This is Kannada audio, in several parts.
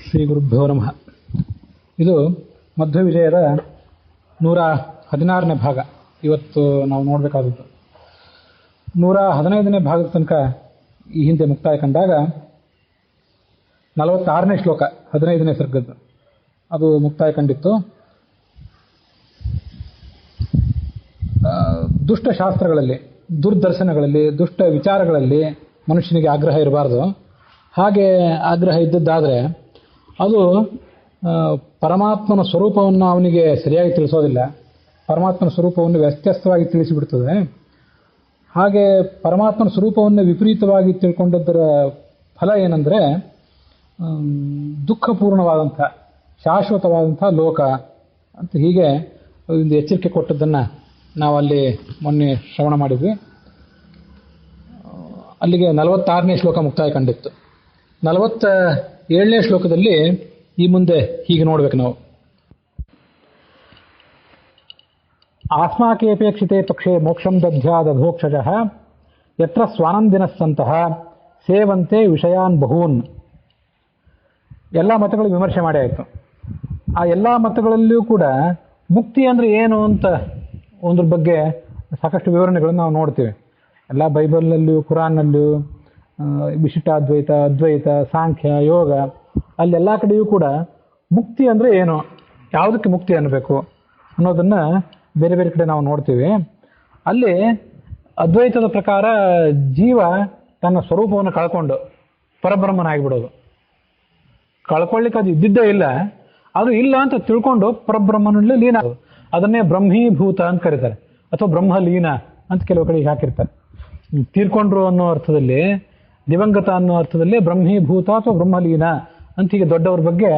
ಶ್ರೀ ಗುರುಭ್ಯೋ ನಮಃ. ಇದು ಮಧ್ವ ವಿಜಯದ 116ನೇ ಭಾಗ. ಇವತ್ತು ನಾವು ನೋಡಬೇಕಾದದ್ದು 115ನೇ ಭಾಗದ ತನಕ ಈ ಹಿಂದೆ ಮುಕ್ತಾಯ ಕಂಡಾಗ 46ನೇ ಶ್ಲೋಕ 15ನೇ ಸರ್ಗದ್ದು ಅದು ಮುಕ್ತಾಯ ಕಂಡಿತ್ತು. ದುಷ್ಟ ಶಾಸ್ತ್ರಗಳಲ್ಲಿ, ದುರ್ದರ್ಶನಗಳಲ್ಲಿ, ದುಷ್ಟ ವಿಚಾರಗಳಲ್ಲಿ ಮನುಷ್ಯನಿಗೆ ಆಗ್ರಹ ಇರಬಾರ್ದು. ಹಾಗೆ ಆಗ್ರಹ ಇದ್ದದ್ದಾದರೆ ಅದು ಪರಮಾತ್ಮನ ಸ್ವರೂಪವನ್ನು ಅವನಿಗೆ ಸರಿಯಾಗಿ ತಿಳಿಸೋದಿಲ್ಲ. ಪರಮಾತ್ಮನ ಸ್ವರೂಪವನ್ನು ವ್ಯತ್ಯಸ್ತವಾಗಿ ತಿಳಿಸಿಬಿಡ್ತದೆ. ಹಾಗೆ ಪರಮಾತ್ಮನ ಸ್ವರೂಪವನ್ನು ವಿಪರೀತವಾಗಿ ತಿಳ್ಕೊಂಡದ್ದರ ಫಲ ಏನಂದರೆ ದುಃಖಪೂರ್ಣವಾದಂಥ ಶಾಶ್ವತವಾದಂಥ ಲೋಕ ಅಂತ ಹೀಗೆ ಒಂದು ಎಚ್ಚರಿಕೆ ಕೊಟ್ಟದ್ದನ್ನು ನಾವು ಅಲ್ಲಿ ಮೊನ್ನೆ ಶ್ರವಣ ಮಾಡಿದ್ವಿ. ಅಲ್ಲಿಗೆ 46ನೇ ಶ್ಲೋಕ ಮುಕ್ತಾಯ ಕಂಡಿತ್ತು. 47ನೇ ಶ್ಲೋಕದಲ್ಲಿ ಈ ಮುಂದೆ ಹೀಗೆ ನೋಡ್ಬೇಕು ನಾವು. ಆಸ್ಮಾಕೇಪೇಕ್ಷಿತೆ ಪಕ್ಷೇ ಮೋಕ್ಷಂ ದಧ್ಯಾದಧೋಕ್ಷಜಃ ಯತ್ರ ಸ್ವಾನಂದಿನಸ್ಸಂತಹ ಸೇವಂತೆ ವಿಷಯಾನ್ ಬಹೂನ್. ಎಲ್ಲ ಮತಗಳು ವಿಮರ್ಶೆ ಮಾಡಿ ಆಯಿತು. ಆ ಎಲ್ಲ ಮತಗಳಲ್ಲಿಯೂ ಕೂಡ ಮುಕ್ತಿ ಅಂದರೆ ಏನು ಅಂತ ಒಂದ್ರ ಬಗ್ಗೆ ಸಾಕಷ್ಟು ವಿವರಣೆಗಳನ್ನು ನಾವು ನೋಡ್ತೀವಿ. ಎಲ್ಲ ಬೈಬಲ್ನಲ್ಲಿಯೂ ಕುರಾನ್ನಲ್ಲಿಯೂ ವಿಶಿಷ್ಟಾದ್ವೈತ, ಅದ್ವೈತ, ಸಾಂಖ್ಯ, ಯೋಗ, ಅಲ್ಲೆಲ್ಲ ಕಡೆಯೂ ಕೂಡ ಮುಕ್ತಿ ಅಂದರೆ ಏನು, ಯಾವುದಕ್ಕೆ ಮುಕ್ತಿ ಅನ್ನಬೇಕು ಅನ್ನೋದನ್ನು ಬೇರೆ ಬೇರೆ ಕಡೆ ನಾವು ನೋಡ್ತೀವಿ. ಅಲ್ಲಿ ಅದ್ವೈತದ ಪ್ರಕಾರ ಜೀವ ತನ್ನ ಸ್ವರೂಪವನ್ನು ಕಳ್ಕೊಂಡು ಪರಬ್ರಹ್ಮನಾಗಿಬಿಡೋದು. ಕಳ್ಕೊಳ್ಳಿಕ್ಕೆ ಅದು ಇದ್ದಿದ್ದೇ ಇಲ್ಲ, ಅದು ಇಲ್ಲ ಅಂತ ತಿಳ್ಕೊಂಡು ಪರಬ್ರಹ್ಮನಲ್ಲಿ ಲೀನ ಆಗೋದು. ಅದನ್ನೇ ಬ್ರಹ್ಮೀಭೂತ ಅಂತ ಕರೀತಾರೆ, ಅಥವಾ ಬ್ರಹ್ಮಲೀನ ಅಂತ ಕೆಲವು ಕಡೆಗೆ ಹಾಕಿರ್ತಾರೆ. ತೀರ್ಕೊಂಡ್ರು ಅನ್ನೋ ಅರ್ಥದಲ್ಲಿ, ದಿವಂಗತ ಅನ್ನೋ ಅರ್ಥದಲ್ಲಿ ಬ್ರಹ್ಮೀಭೂತ ಅಥವಾ ಬ್ರಹ್ಮಲೀನ ಅಂತ ಹೀಗೆ ದೊಡ್ಡವ್ರ ಬಗ್ಗೆ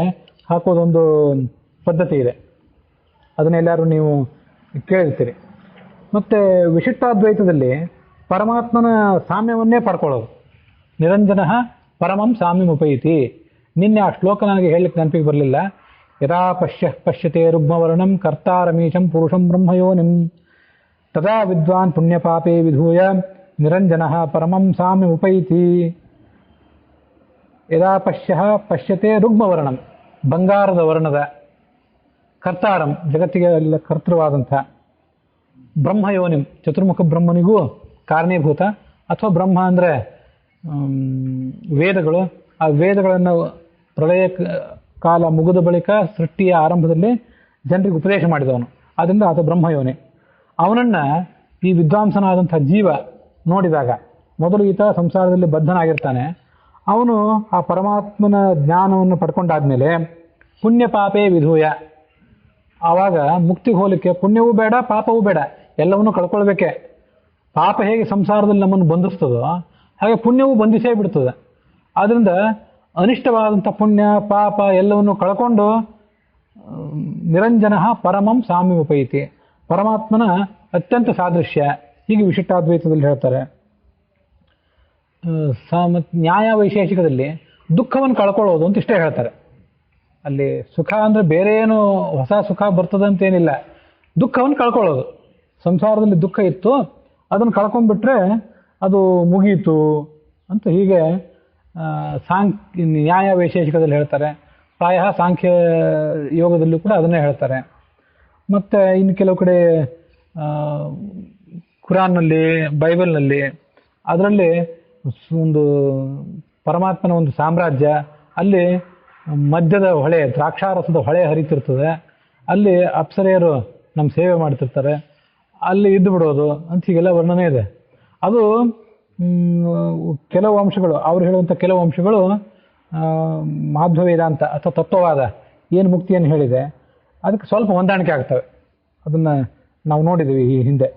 ಹಾಕೋದೊಂದು ಪದ್ಧತಿ ಇದೆ. ಅದನ್ನೆಲ್ಲರೂ ನೀವು ಕೇಳಿರ್ತೀರಿ. ಮತ್ತು ವಿಶಿಷ್ಟಾದ್ವೈತದಲ್ಲಿ ಪರಮಾತ್ಮನ ಸಾಮ್ಯವನ್ನೇ ಪಡ್ಕೊಳ್ಳೋದು. ನಿರಂಜನ ಪರಮಂ ಸಾಮ್ಯಮುಪೈತಿ. ನಿನ್ನೆ ಆ ಶ್ಲೋಕ ನನಗೆ ಹೇಳಲಿಕ್ಕೆ ನೆನಪಿಗೆ ಬರಲಿಲ್ಲ. ಯದಾ ಪಶ್ಯತೆ ರುಗ್ಮವರ್ಣಂ ಕರ್ತಾರಮೀಶಂ ಪುರುಷಂ ಬ್ರಹ್ಮಯೋನಿಂ ತದಾ ವಿದ್ವಾನ್ ಪುಣ್ಯಪಾಪೇ ವಿಧೂಯ ನಿರಂಜನ ಪರಮಂ ಸಾಮ್ಯಮುಪೈತಿ. ಯದಾ ಪಶ್ಯತೆ ರುಗ್ಮವರ್ಣಂ, ಬಂಗಾರದ ವರ್ಣದ, ಕರ್ತಾರಂ, ಜಗತ್ತಿಗೆ ಎಲ್ಲ ಕರ್ತೃವಾದಂಥ, ಬ್ರಹ್ಮಯೋನಿಂ, ಚತುರ್ಮುಖ ಬ್ರಹ್ಮನಿಗೂ ಕಾರಣೀಭೂತ, ಅಥವಾ ಬ್ರಹ್ಮ ಅಂದರೆ ವೇದಗಳು. ಆ ವೇದಗಳನ್ನು ಪ್ರಳಯ ಕಾಲ ಮುಗಿದ ಬಳಿಕ ಸೃಷ್ಟಿಯ ಆರಂಭದಲ್ಲಿ ಜನರಿಗೆ ಉಪದೇಶ ಮಾಡಿದವನು. ಆದ್ದರಿಂದ ಆತ ಬ್ರಹ್ಮಯೋನಿ. ಅವನನ್ನು ಈ ವಿದ್ವಾಂಸನಾದಂಥ ಜೀವ ನೋಡಿದಾಗ, ಮೊದಲು ಈತ ಸಂಸಾರದಲ್ಲಿ ಬದ್ಧನಾಗಿರ್ತಾನೆ. ಅವನು ಆ ಪರಮಾತ್ಮನ ಜ್ಞಾನವನ್ನು ಪಡ್ಕೊಂಡಾದ್ಮೇಲೆ ಪುಣ್ಯ ಪಾಪೇ ವಿಧೂಯ, ಆವಾಗ ಮುಕ್ತಿಗೆ ಹೋಲಿಕ್ಕೆ ಪುಣ್ಯವೂ ಬೇಡ, ಪಾಪವೂ ಬೇಡ, ಎಲ್ಲವನ್ನೂ ಕಳ್ಕೊಳ್ಬೇಕೆ. ಪಾಪ ಹೇಗೆ ಸಂಸಾರದಲ್ಲಿ ನಮ್ಮನ್ನು ಬಂಧಿಸ್ತದೋ ಹಾಗೆ ಪುಣ್ಯವೂ ಬಂಧಿಸೇ ಬಿಡ್ತದೆ. ಆದ್ದರಿಂದ ಅನಿಷ್ಟವಾದಂಥ ಪುಣ್ಯ ಪಾಪ ಎಲ್ಲವನ್ನು ಕಳ್ಕೊಂಡು ನಿರಂಜನ ಪರಮಂ ಸಾಮ್ಯಮುಪೈತಿ, ಪರಮಾತ್ಮನ ಅತ್ಯಂತ ಸಾದೃಶ್ಯ, ಹೀಗೆ ವಿಶಿಷ್ಟಾದ್ವೈತದಲ್ಲಿ ಹೇಳ್ತಾರೆ. ನ್ಯಾಯ ವೈಶೇಷಿಕದಲ್ಲಿ ದುಃಖವನ್ನು ಕಳ್ಕೊಳ್ಳೋದು ಅಂತ ಇಷ್ಟೇ ಹೇಳ್ತಾರೆ. ಅಲ್ಲಿ ಸುಖ ಅಂದರೆ ಬೇರೆ ಏನು ಹೊಸ ಸುಖ ಬರ್ತದಂತೇನಿಲ್ಲ, ದುಃಖವನ್ನು ಕಳ್ಕೊಳ್ಳೋದು. ಸಂಸಾರದಲ್ಲಿ ದುಃಖ ಇತ್ತು, ಅದನ್ನು ಕಳ್ಕೊಂಡ್ಬಿಟ್ರೆ ಅದು ಮುಗೀತು ಅಂತ ಹೀಗೆ ನ್ಯಾಯ ವೈಶೇಷಿಕದಲ್ಲಿ ಹೇಳ್ತಾರೆ. ಪ್ರಾಯ ಸಾಂಖ್ಯ ಯೋಗದಲ್ಲೂ ಕೂಡ ಅದನ್ನೇ ಹೇಳ್ತಾರೆ. ಮತ್ತು ಇನ್ನು ಕೆಲವು ಕಡೆ ಕುರಾನ್ನಲ್ಲಿ, ಬೈಬಲ್ನಲ್ಲಿ, ಅದರಲ್ಲಿ ಒಂದು ಪರಮಾತ್ಮನ ಒಂದು ಸಾಮ್ರಾಜ್ಯ, ಅಲ್ಲಿ ಮದ್ಯದ ಹೊಳೆ, ದ್ರಾಕ್ಷಾರಸದ ಹೊಳೆ ಹರಿತಿರ್ತದೆ, ಅಲ್ಲಿ ಅಪ್ಸರೆಯರು ನಮ್ಮ ಸೇವೆ ಮಾಡ್ತಿರ್ತಾರೆ, ಅಲ್ಲಿ ಇದ್ದು ಬಿಡೋದು ಅಂತ ಹೀಗೆಲ್ಲ ವರ್ಣನೆ ಇದೆ. ಅದು ಕೆಲವು ಅಂಶಗಳು, ಅವ್ರು ಹೇಳುವಂಥ ಕೆಲವು ಅಂಶಗಳು ಮಾಧ್ವ ವೇದಾಂತ ಅಥವಾ ತತ್ವವಾದ ಏನು ಮುಕ್ತಿಯನ್ನು ಹೇಳಿದೆ ಅದಕ್ಕೆ ಸ್ವಲ್ಪ ಹೊಂದಾಣಿಕೆ ಆಗ್ತವೆ. ಅದನ್ನು ನಾವು ನೋಡಿದ್ದೀವಿ ಈ ಹಿಂದೆ.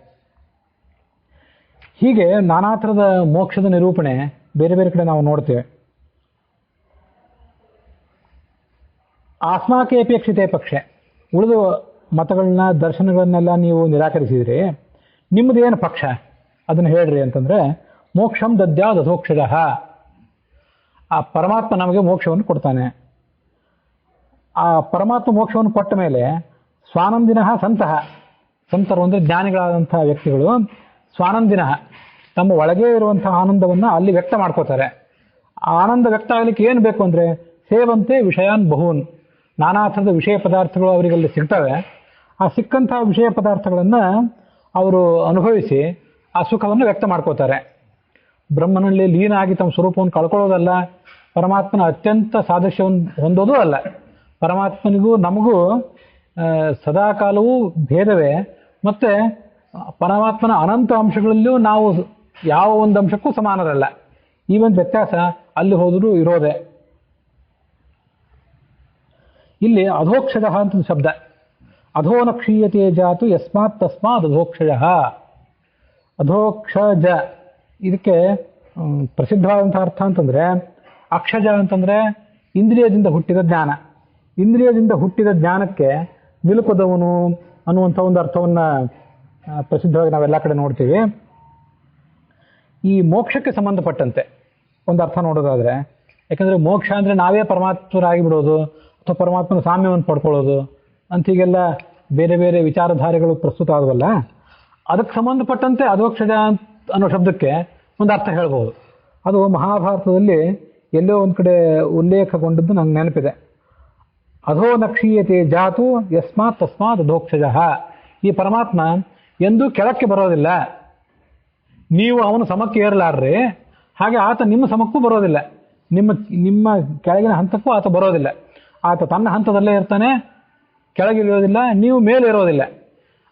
ಹೀಗೆ ನಾನಾ ಥರದ ಮೋಕ್ಷದ ನಿರೂಪಣೆ ಬೇರೆ ಬೇರೆ ಕಡೆ ನಾವು ನೋಡ್ತೇವೆ. ಆಸ್ಮಾಕೆ ಅಪೇಕ್ಷಿತೆ ಪಕ್ಷೆ, ಉಳಿದ ಮತಗಳನ್ನ ದರ್ಶನಗಳನ್ನೆಲ್ಲ ನೀವು ನಿರಾಕರಿಸಿದ್ರಿ, ನಿಮ್ಮದೇನು ಪಕ್ಷ ಅದನ್ನು ಹೇಳ್ರಿ ಅಂತಂದರೆ, ಮೋಕ್ಷಂ ದಧ್ಯಾದಧೋಕ್ಷಜಃ, ಆ ಪರಮಾತ್ಮ ನಮಗೆ ಮೋಕ್ಷವನ್ನು ಕೊಡ್ತಾನೆ. ಆ ಪರಮಾತ್ಮ ಮೋಕ್ಷವನ್ನು ಕೊಟ್ಟ ಮೇಲೆ ಸ್ವಾನಂದಿನ ಸಂತಹ, ಸಂತರು ಅಂದರೆ ಜ್ಞಾನಿಗಳಾದಂಥ ವ್ಯಕ್ತಿಗಳು, ಸ್ವಾನಂದಿನ ತಮ್ಮ ಒಳಗೆ ಇರುವಂತಹ ಆನಂದವನ್ನು ಅಲ್ಲಿ ವ್ಯಕ್ತ ಮಾಡ್ಕೋತಾರೆ. ಆನಂದ ವ್ಯಕ್ತ ಆಗಲಿಕ್ಕೆ ಏನು ಬೇಕು ಅಂದರೆ ಸೇವಂತೆ ವಿಷಯಾನ್ ಬಹೂನ್. ನಾನಾ ಥರದ ವಿಷಯ ಪದಾರ್ಥಗಳು ಅವರಿಗಲ್ಲಿ ಸಿಗ್ತವೆ. ಆ ಸಿಕ್ಕಂತಹ ವಿಷಯ ಪದಾರ್ಥಗಳನ್ನು ಅವರು ಅನುಭವಿಸಿ ಆ ಸುಖವನ್ನು ವ್ಯಕ್ತ ಮಾಡ್ಕೋತಾರೆ. ಬ್ರಹ್ಮನಲ್ಲಿ ಲೀನ ಆಗಿ ತಮ್ಮ ಸ್ವರೂಪವನ್ನು ಕಳ್ಕೊಳ್ಳೋದಲ್ಲ, ಪರಮಾತ್ಮನ ಅತ್ಯಂತ ಸಾದೃಶ್ಯವನ್ನು ಹೊಂದೋದು ಅಲ್ಲ. ಪರಮಾತ್ಮನಿಗೂ ನಮಗೂ ಸದಾಕಾಲವೂ ಭೇದವೇ. ಮತ್ತು ಪರಮಾತ್ಮನ ಅನಂತ ಅಂಶಗಳಲ್ಲಿಯೂ ನಾವು ಯಾವ ಒಂದು ಅಂಶಕ್ಕೂ ಸಮಾನರಲ್ಲ. ಈ ಒಂದು ವ್ಯತ್ಯಾಸ ಅಲ್ಲಿ ಹೋದರೂ ಇರೋದೆ. ಇಲ್ಲಿ ಅಧೋಕ್ಷಜ ಅಂತ ಶಬ್ದ. ಅಧೋನ ಕ್ಷೀಯತೆ ಜಾತು ಯಸ್ಮಾತ್ ತಸ್ಮಾತ್ ಅಧೋಕ್ಷಜ. ಅಧೋಕ್ಷಜ ಇದಕ್ಕೆ ಪ್ರಸಿದ್ಧವಾದಂಥ ಅರ್ಥ ಅಂತಂದರೆ, ಅಕ್ಷಜ ಅಂತಂದರೆ ಇಂದ್ರಿಯದಿಂದ ಹುಟ್ಟಿದ ಜ್ಞಾನ. ಇಂದ್ರಿಯದಿಂದ ಹುಟ್ಟಿದ ಜ್ಞಾನಕ್ಕೆ ನಿಲುಕದವನು ಅನ್ನುವಂಥ ಒಂದು ಅರ್ಥವನ್ನು ಪ್ರಸಿದ್ಧವಾಗಿ ನಾವೆಲ್ಲ ಕಡೆ ನೋಡ್ತೀವಿ. ಈ ಮೋಕ್ಷಕ್ಕೆ ಸಂಬಂಧಪಟ್ಟಂತೆ ಒಂದು ಅರ್ಥ ನೋಡೋದಾದರೆ, ಯಾಕಂದರೆ ಮೋಕ್ಷ ಅಂದರೆ ನಾವೇ ಪರಮಾತ್ಮರಾಗಿ ಬಿಡೋದು ಅಥವಾ ಪರಮಾತ್ಮನ ಸಾಮ್ಯವನ್ನು ಪಡ್ಕೊಳ್ಳೋದು ಅಂತ ಹೀಗೆಲ್ಲ ಬೇರೆ ಬೇರೆ ವಿಚಾರಧಾರೆಗಳು ಪ್ರಸ್ತುತ ಆದವಲ್ಲ, ಅದಕ್ಕೆ ಸಂಬಂಧಪಟ್ಟಂತೆ ಅಧೋಕ್ಷಜ ಅನ್ನೋ ಶಬ್ದಕ್ಕೆ ಒಂದು ಅರ್ಥ ಹೇಳ್ಬೋದು. ಅದು ಮಹಾಭಾರತದಲ್ಲಿ ಎಲ್ಲೋ ಒಂದು ಕಡೆ ಉಲ್ಲೇಖಗೊಂಡದ್ದು ನಂಗೆ ನೆನಪಿದೆ. ಅಧೋ ನಕ್ಷೀಯತೆ ಜಾತು ಯಸ್ಮಾತ್ ತಸ್ಮಾತ್ ಅಧೋಕ್ಷಜ. ಈ ಪರಮಾತ್ಮ ಎಂದೂ ಕೆಳಕ್ಕೆ ಬರೋದಿಲ್ಲ. ನೀವು ಅವನು ಸಮಕ್ಕೆ ಏರಲಾರ್ರಿ, ಹಾಗೆ ಆತ ನಿಮ್ಮ ಸಮಕ್ಕೂ ಬರೋದಿಲ್ಲ. ನಿಮ್ಮ ಕೆಳಗಿನ ಹಂತಕ್ಕೂ ಆತ ಬರೋದಿಲ್ಲ. ಆತ ತನ್ನ ಹಂತದಲ್ಲೇ ಇರ್ತಾನೆ, ಕೆಳಗಿಳಿಯೋದಿಲ್ಲ, ನೀವು ಮೇಲೆ ಇರೋದಿಲ್ಲ.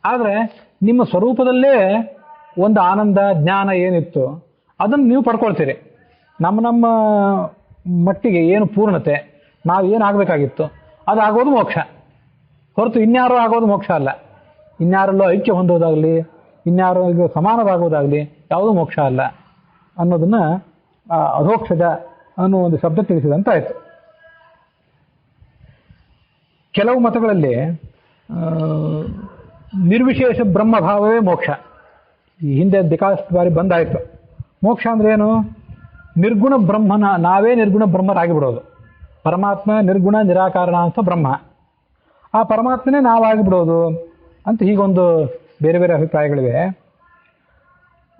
ಆದರೆ ನಿಮ್ಮ ಸ್ವರೂಪದಲ್ಲೇ ಒಂದು ಆನಂದ ಜ್ಞಾನ ಏನಿತ್ತು ಅದನ್ನು ನೀವು ಪಡ್ಕೊಳ್ತೀರಿ. ನಮ್ಮ ಮಟ್ಟಿಗೆ ಏನು ಪೂರ್ಣತೆ, ನಾವು ಏನು ಆಗಬೇಕಾಗಿತ್ತು ಅದು ಆಗೋದು ಮೋಕ್ಷ, ಹೊರತು ಇನ್ಯಾರೋ ಆಗೋದು ಮೋಕ್ಷ ಅಲ್ಲ. ಇನ್ಯಾರಲ್ಲೋ ಐಕ್ಯ ಹೊಂದೋದಾಗಲಿ, ಇನ್ಯಾರಿಗೂ ಸಮಾನವಾಗೋದಾಗಲಿ ಯಾವುದೂ ಮೋಕ್ಷ ಅಲ್ಲ ಅನ್ನೋದನ್ನು ಅಧೋಕ್ಷಜ ಅನ್ನೋ ಒಂದು ಶಬ್ದ ತಿಳಿಸಿದಂತಾಯಿತು. ಕೆಲವು ಮತಗಳಲ್ಲಿ ನಿರ್ವಿಶೇಷ ಬ್ರಹ್ಮಭಾವವೇ ಮೋಕ್ಷ. ಈ ಹಿಂದೆ ಬೇಕಾದಷ್ಟು ಬಾರಿ ಬಂದಾಯಿತು. ಮೋಕ್ಷ ಅಂದ್ರೆ ಏನು? ನಿರ್ಗುಣ ಬ್ರಹ್ಮನ ನಾವೇ ನಿರ್ಗುಣ ಬ್ರಹ್ಮರಾಗಿ ಬಿಡೋದು. ಪರಮಾತ್ಮ ನಿರ್ಗುಣ ನಿರಾಕಾರಣ ಅಂತ ಬ್ರಹ್ಮ, ಆ ಪರಮಾತ್ಮನೇ ನಾವಾಗಿ ಬಿಡೋದು ಅಂತ ಹೀಗೊಂದು ಬೇರೆ ಬೇರೆ ಅಭಿಪ್ರಾಯಗಳಿವೆ.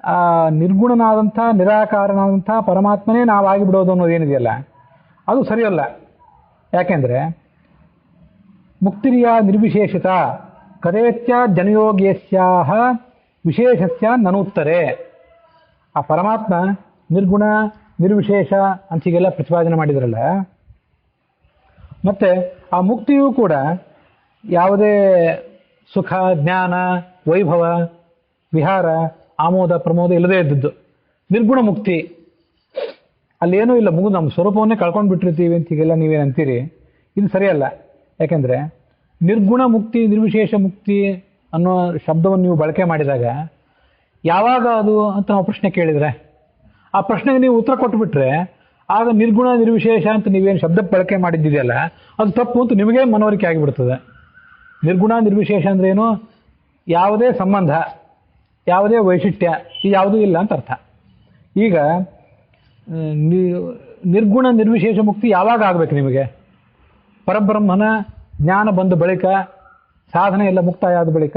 ಆ ನಿರ್ಗುಣನಾದಂಥ ನಿರಾಕಾರನಾದಂಥ ಪರಮಾತ್ಮನೇ ನಾವಾಗಿ ಬಿಡೋದು ಅನ್ನೋದು ಏನಿದೆಯಲ್ಲ ಅದು ಸರಿಯಲ್ಲ. ಯಾಕೆಂದರೆ ಮುಕ್ತಿರಿಯ ನಿರ್ವಿಶೇಷಿತ ಕದೇತ್ಯ ಜನಯೋಗ್ಯಸ್ಯಾಹ ವಿಶೇಷಸ್ಯ ನನುತ್ತರೆ. ಆ ಪರಮಾತ್ಮ ನಿರ್ಗುಣ ನಿರ್ವಿಶೇಷ ಅಂತ ಹೀಗೆಲ್ಲ ಪ್ರತಿಪಾದನೆ ಮಾಡಿದ್ರಲ್ಲ, ಮತ್ತು ಆ ಮುಕ್ತಿಯೂ ಕೂಡ ಯಾವುದೇ ಸುಖ ಜ್ಞಾನ ವೈಭವ ವಿಹಾರ ಆಮೋದ ಪ್ರಮೋದ ಇಲ್ಲದೇ ಇದ್ದದ್ದು ನಿರ್ಗುಣ ಮುಕ್ತಿ. ಅಲ್ಲೇನೂ ಇಲ್ಲ, ಮುಗಿದು ನಮ್ಮ ಸ್ವರೂಪವನ್ನೇ ಕಳ್ಕೊಂಡು ಬಿಟ್ಟಿರ್ತೀವಿ ಅಂತ ಹೀಗೆಲ್ಲ ನೀವೇನಂತೀರಿ. ಇದು ಸರಿಯಲ್ಲ. ಯಾಕೆಂದರೆ ನಿರ್ಗುಣ ಮುಕ್ತಿ ನಿರ್ವಿಶೇಷ ಮುಕ್ತಿ ಅನ್ನೋ ಶಬ್ದವನ್ನು ನೀವು ಬಳಕೆ ಮಾಡಿದಾಗ ಯಾವಾಗ ಅದು ಅಂತ ನಾವು ಪ್ರಶ್ನೆ ಕೇಳಿದರೆ, ಆ ಪ್ರಶ್ನೆಗೆ ನೀವು ಉತ್ತರ ಕೊಟ್ಟುಬಿಟ್ರೆ ಆಗ ನಿರ್ಗುಣ ನಿರ್ವಿಶೇಷ ಅಂತ ನೀವೇನು ಶಬ್ದ ಬಳಕೆ ಮಾಡಿದ್ದಿದೆಯಲ್ಲ ಅದು ತಪ್ಪು ಅಂತ ನಿಮಗೇ ಮನವರಿಕೆ ಆಗಿಬಿಡ್ತದೆ. ನಿರ್ಗುಣ ನಿರ್ವಿಶೇಷ ಅಂದ್ರೇನು? ಯಾವುದೇ ಸಂಬಂಧ, ಯಾವುದೇ ವೈಶಿಷ್ಟ್ಯ, ಇದು ಯಾವುದೂ ಇಲ್ಲ ಅಂತ ಅರ್ಥ. ಈಗ ನಿರ್ಗುಣ ನಿರ್ವಿಶೇಷ ಮುಕ್ತಿ ಯಾವಾಗ ಆಗಬೇಕು ನಿಮಗೆ? ಪರಬ್ರಹ್ಮನ ಜ್ಞಾನ ಬಂದ ಬಳಿಕ, ಸಾಧನೆ ಎಲ್ಲ ಮುಕ್ತಾಯ ಆದ ಬಳಿಕ,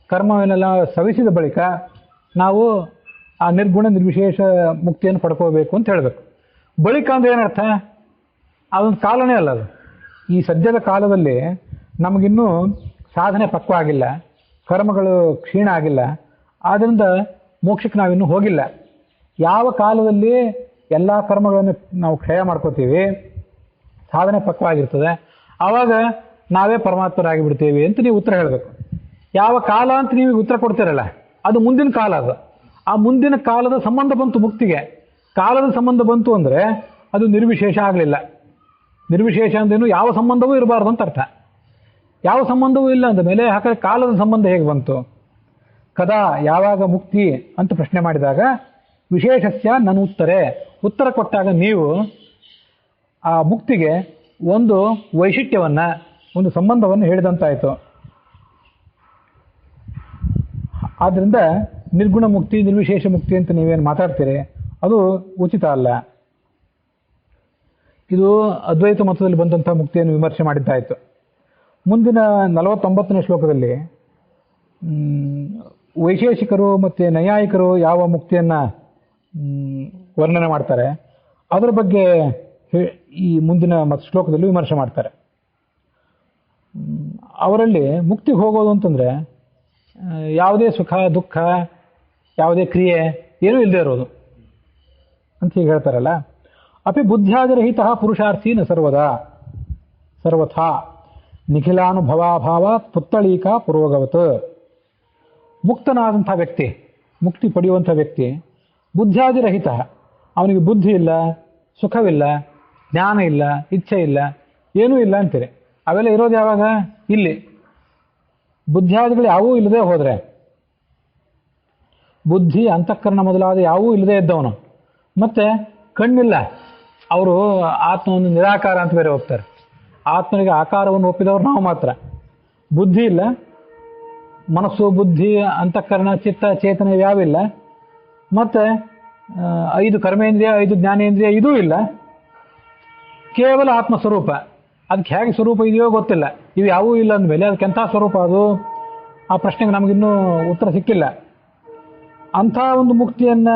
ಕರ್ಮವನ್ನೆಲ್ಲ ಸವಿಸಿದ ಬಳಿಕ ನಾವು ಆ ನಿರ್ಗುಣ ನಿರ್ವಿಶೇಷ ಮುಕ್ತಿಯನ್ನು ಪಡ್ಕೋಬೇಕು ಅಂತ ಹೇಳಬೇಕು. ಬಳಿಕ ಅಂದ್ರೆ ಏನರ್ಥ? ಅದೊಂದು ಕಾಲನೇ ಅಲ್ಲ ಅದು. ಈ ಸದ್ಯದ ಕಾಲದಲ್ಲಿ ನಮಗಿನ್ನೂ ಸಾಧನೆ ಪಕ್ವ ಆಗಿಲ್ಲ, ಕರ್ಮಗಳು ಕ್ಷೀಣ ಆಗಿಲ್ಲ, ಆದ್ದರಿಂದ ಮೋಕ್ಷಕ್ಕೆ ನಾವಿನ್ನೂ ಹೋಗಿಲ್ಲ. ಯಾವ ಕಾಲದಲ್ಲಿ ಎಲ್ಲ ಕರ್ಮಗಳನ್ನು ನಾವು ಕ್ಷಯ ಮಾಡ್ಕೋತೀವಿ, ಸಾಧನೆ ಪಕ್ವ ಆಗಿರ್ತದೆ, ಆವಾಗ ನಾವೇ ಪರಮಾತ್ಮರಾಗಿ ಬಿಡ್ತೀವಿ ಅಂತ ನೀವು ಉತ್ತರ ಹೇಳಬೇಕು. ಯಾವ ಕಾಲ ಅಂತ ನೀವು ಉತ್ತರ ಕೊಡ್ತೀರಲ್ಲ ಅದು ಮುಂದಿನ ಕಾಲ. ಅದು ಆ ಮುಂದಿನ ಕಾಲದ ಸಂಬಂಧ ಬಂತು ಮುಕ್ತಿಗೆ. ಕಾಲದ ಸಂಬಂಧ ಬಂತು ಅಂದರೆ ಅದು ನಿರ್ವಿಶೇಷ ಆಗಲಿಲ್ಲ. ನಿರ್ವಿಶೇಷ ಅಂದ್ರೇನು? ಯಾವ ಸಂಬಂಧವೂ ಇರಬಾರ್ದು ಅಂತ ಅರ್ಥ. ಯಾವ ಸಂಬಂಧವೂ ಇಲ್ಲ ಅಂದ ಮೇಲೆ ಹಾಗಾದ್ರೆ ಕಾಲದ ಸಂಬಂಧ ಹೇಗೆ ಬಂತು? ಕದಾ, ಯಾವಾಗ ಮುಕ್ತಿ ಅಂತ ಪ್ರಶ್ನೆ ಮಾಡಿದಾಗ ವಿಶೇಷಸ್ಯ ನನ್ನ ಉತ್ತರ ಕೊಟ್ಟಾಗ ನೀವು ಆ ಮುಕ್ತಿಗೆ ಒಂದು ವೈಶಿಷ್ಟ್ಯವನ್ನು, ಒಂದು ಸಂಬಂಧವನ್ನು ಹೇಳಿದಂತಾಯಿತು. ಆದ್ದರಿಂದ ನಿರ್ಗುಣ ಮುಕ್ತಿ ನಿರ್ವಿಶೇಷ ಮುಕ್ತಿ ಅಂತ ನೀವೇನು ಮಾತಾಡ್ತೀರಿ ಅದು ಉಚಿತ ಅಲ್ಲ. ಇದು ಅದ್ವೈತ ಮತದಲ್ಲಿ ಬಂದಂಥ ಮುಕ್ತಿಯನ್ನು ವಿಮರ್ಶೆ ಮಾಡಿದ್ದಾಯಿತು. ಮುಂದಿನ 49ನೇ ಶ್ಲೋಕದಲ್ಲಿ ವೈಶೇಷಿಕರು ಮತ್ತು ನೈಯಾಯಿಕರು ಯಾವ ಮುಕ್ತಿಯನ್ನು ವರ್ಣನೆ ಮಾಡ್ತಾರೆ ಅದರ ಬಗ್ಗೆ ಈ ಮುಂದಿನ ಮತ್ತು ಶ್ಲೋಕದಲ್ಲಿ ವಿಮರ್ಶೆ ಮಾಡ್ತಾರೆ. ಅವರಲ್ಲಿ ಮುಕ್ತಿಗೆ ಹೋಗೋದು ಅಂತಂದರೆ ಯಾವುದೇ ಸುಖ ದುಃಖ ಯಾವುದೇ ಕ್ರಿಯೆ ಏನೂ ಇಲ್ಲದೆ ಇರೋದು ಅಂತ ಹೀಗೆ ಹೇಳ್ತಾರಲ್ಲ. ಅಪಿ ಬುದ್ಧ್ಯಾದಿರಹಿತ ಪುರುಷಾರ್ಥಿ ನ ಸರ್ವಥಾ ನಿಖಿಲಾನುಭವಾಭಾವ ಪುತ್ತಳೀಕ ಪುರೋಗವತ್. ಮುಕ್ತನಾದಂಥ ವ್ಯಕ್ತಿ, ಮುಕ್ತಿ ಪಡೆಯುವಂಥ ವ್ಯಕ್ತಿ ಬುದ್ಧ್ಯಾದಿರಹಿತ, ಅವನಿಗೆ ಬುದ್ಧಿ ಇಲ್ಲ, ಸುಖವಿಲ್ಲ, ಜ್ಞಾನ ಇಲ್ಲ, ಇಚ್ಛೆ ಇಲ್ಲ, ಏನೂ ಇಲ್ಲ ಅಂತೀರಿ. ಅವೆಲ್ಲ ಇರೋದು ಯಾವಾಗ? ಇಲ್ಲಿ. ಬುದ್ಧಿಯಾದಿಗಳು ಯಾವೂ ಇಲ್ಲದೆ ಹೋದರೆ, ಬುದ್ಧಿ ಅಂತಃಕರಣ ಮೊದಲಾದ ಯಾವೂ ಇಲ್ಲದೆ ಇದ್ದವನು, ಮತ್ತೆ ಕಣ್ಣಿಲ್ಲ, ಅವರು ಆತ್ಮವನ್ನು ನಿರಾಕಾರ ಅಂತ ಬೇರೆ ಹೋಗ್ತಾರೆ. ಆತ್ಮನಿಗೆ ಆಕಾರವನ್ನು ಒಪ್ಪಿದವರು ನಾವು ಮಾತ್ರ. ಬುದ್ಧಿ ಇಲ್ಲ, ಮನಸ್ಸು ಬುದ್ಧಿ ಅಂತಃಕರಣ ಚಿತ್ತ ಚೇತನ ಯಾವಿಲ್ಲ, ಮತ್ತು 5 ಕರ್ಮೇಂದ್ರಿಯ 5 ಜ್ಞಾನೇಂದ್ರಿಯ ಇದೂ ಇಲ್ಲ, ಕೇವಲ ಆತ್ಮಸ್ವರೂಪ. ಅದಕ್ಕೆ ಹೇಗೆ ಸ್ವರೂಪ ಇದೆಯೋ ಗೊತ್ತಿಲ್ಲ. ಇವು ಯಾವೂ ಇಲ್ಲ ಅಂದಮೇಲೆ ಅದಕ್ಕೆ ಎಂಥ ಸ್ವರೂಪ ಅದು? ಆ ಪ್ರಶ್ನೆಗೆ ನಮಗಿನ್ನೂ ಉತ್ತರ ಸಿಕ್ಕಿಲ್ಲ. ಅಂಥ ಒಂದು ಮುಕ್ತಿಯನ್ನು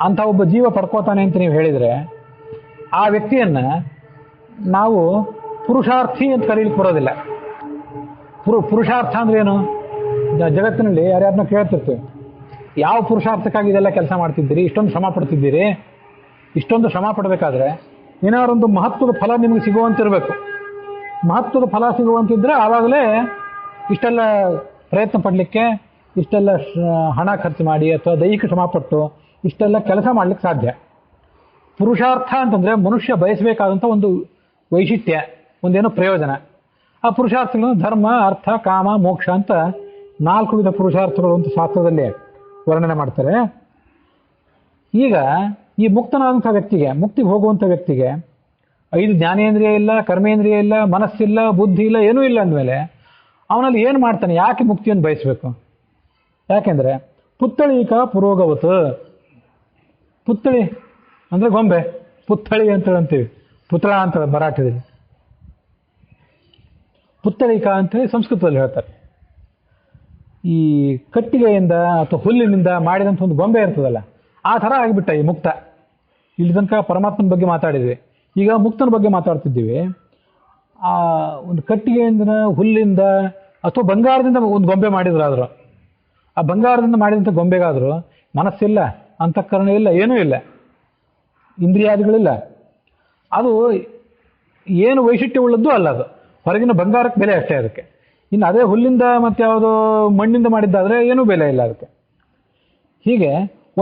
ಅಂಥ ಒಬ್ಬ ಜೀವ ಪಡ್ಕೋತಾನೆ ಅಂತ ನೀವು ಹೇಳಿದರೆ, ಆ ವ್ಯಕ್ತಿಯನ್ನು ನಾವು ಪುರುಷಾರ್ಥಿ ಅಂತ ಕರೀಲಿಕ್ಕೆ ಬರೋದಿಲ್ಲ. ಪುರುಷಾರ್ಥ ಅಂದ್ರೆ ಏನು? ಜಗತ್ತಿನಲ್ಲಿ ಯಾರ್ಯಾರನ್ನ ಕೇಳ್ತಿರ್ತೀವಿ, ಯಾವ ಪುರುಷಾರ್ಥಕ್ಕಾಗಿ ಇದೆಲ್ಲ ಕೆಲಸ ಮಾಡ್ತಿದ್ದೀರಿ, ಇಷ್ಟೊಂದು ಶ್ರಮ ಪಡ್ತಿದ್ದೀರಿ? ಇಷ್ಟೊಂದು ಶ್ರಮ ಪಡಬೇಕಾದ್ರೆ ಏನಾರೊಂದು ಮಹತ್ವದ ಫಲ ನಿಮಗೆ ಸಿಗುವಂತಿರಬೇಕು. ಮಹತ್ವದ ಫಲ ಸಿಗುವಂತಿದ್ರೆ ಆವಾಗಲೇ ಇಷ್ಟೆಲ್ಲ ಪ್ರಯತ್ನ ಪಡಲಿಕ್ಕೆ, ಇಷ್ಟೆಲ್ಲ ಹಣ ಖರ್ಚು ಮಾಡಿ ಅಥವಾ ದೈಹಿಕ ಶ್ರಮ ಪಟ್ಟು ಇಷ್ಟೆಲ್ಲ ಕೆಲಸ ಮಾಡಲಿಕ್ಕೆ ಸಾಧ್ಯ. ಪುರುಷಾರ್ಥ ಅಂತಂದರೆ ಮನುಷ್ಯ ಬಯಸಬೇಕಾದಂಥ ಒಂದು ವೈಶಿಷ್ಟ್ಯ, ಒಂದೇನೋ ಪ್ರಯೋಜನ. ಆ ಪುರುಷಾರ್ಥಗಳನ್ನು ಧರ್ಮ, ಅರ್ಥ, ಕಾಮ, ಮೋಕ್ಷ ಅಂತ 4 ವಿಧ ಪುರುಷಾರ್ಥಗಳು ಅಂತ ಶಾಸ್ತ್ರದಲ್ಲಿ ವರ್ಣನೆ ಮಾಡ್ತಾರೆ. ಈಗ ಈ ಮುಕ್ತನಾದಂಥ ವ್ಯಕ್ತಿಗೆ, ಮುಕ್ತಿಗೆ ಹೋಗುವಂಥ ವ್ಯಕ್ತಿಗೆ 5 ಜ್ಞಾನೇಂದ್ರಿಯ ಇಲ್ಲ, ಕರ್ಮೇಂದ್ರಿಯ ಇಲ್ಲ, ಮನಸ್ಸಿಲ್ಲ, ಬುದ್ಧಿ ಇಲ್ಲ, ಏನೂ ಇಲ್ಲ ಅಂದಮೇಲೆ ಅವನಲ್ಲಿ ಏನು ಮಾಡ್ತಾನೆ? ಯಾಕೆ ಮುಕ್ತಿಯನ್ನು ಬಯಸಬೇಕು? ಯಾಕೆಂದರೆ ಪುತ್ತಳೀಕ ಪುರೋಗವತ್. ಪುತ್ತಳಿ ಅಂದರೆ ಗೊಂಬೆ, ಪುತ್ತಳಿ ಅಂತೇಳಿ ಅಂತೀವಿ, ಪುತ್ರ ಅಂತ ಮರಾಠಿದಲ್ಲಿ. ಪುತ್ತಳೀಕ ಅಂತೇಳಿ ಸಂಸ್ಕೃತದಲ್ಲಿ ಹೇಳ್ತಾರೆ. ಈ ಕಟ್ಟಿಗೆಯಿಂದ ಅಥವಾ ಹುಲ್ಲಿನಿಂದ ಮಾಡಿದಂಥ ಒಂದು ಗೊಂಬೆ ಇರ್ತದಲ್ಲ, ಆ ಥರ ಆಗಿಬಿಟ್ಟ ಈ ಮುಕ್ತ. ಇಲ್ಲಿ ತನಕ ಪರಮಾತ್ಮನ ಬಗ್ಗೆ ಮಾತಾಡಿದ್ವಿ, ಈಗ ಮುಕ್ತನ ಬಗ್ಗೆ ಮಾತಾಡ್ತಿದ್ದೀವಿ. ಆ ಒಂದು ಕಟ್ಟಿಗೆಯಿಂದ, ಹುಲ್ಲಿಂದ ಅಥವಾ ಬಂಗಾರದಿಂದ ಒಂದು ಗೊಂಬೆ ಮಾಡಿದ್ರಾದ್ರು, ಆ ಬಂಗಾರದಿಂದ ಮಾಡಿದಂಥ ಗೊಂಬೆಗಾದರೂ ಮನಸ್ಸಿಲ್ಲ, ಅಂತಃಕರಣ ಇಲ್ಲ, ಏನೂ ಇಲ್ಲ, ಇಂದ್ರಿಯಾದಿಗಳಿಲ್ಲ. ಅದು ಏನು ವೈಶಿಷ್ಟ್ಯವುಳ್ಳದ್ದು ಅಲ್ಲ. ಅದು ಹೊರಗಿನ ಬಂಗಾರಕ್ಕೆ ಬೆಲೆ ಅಷ್ಟೇ ಅದಕ್ಕೆ. ಇನ್ನು ಅದೇ ಹುಲ್ಲಿಂದ ಮತ್ತು ಯಾವುದೋ ಮಣ್ಣಿಂದ ಮಾಡಿದ್ದಾದರೆ ಏನೂ ಬೆಲೆ ಇಲ್ಲ ಅದಕ್ಕೆ. ಹೀಗೆ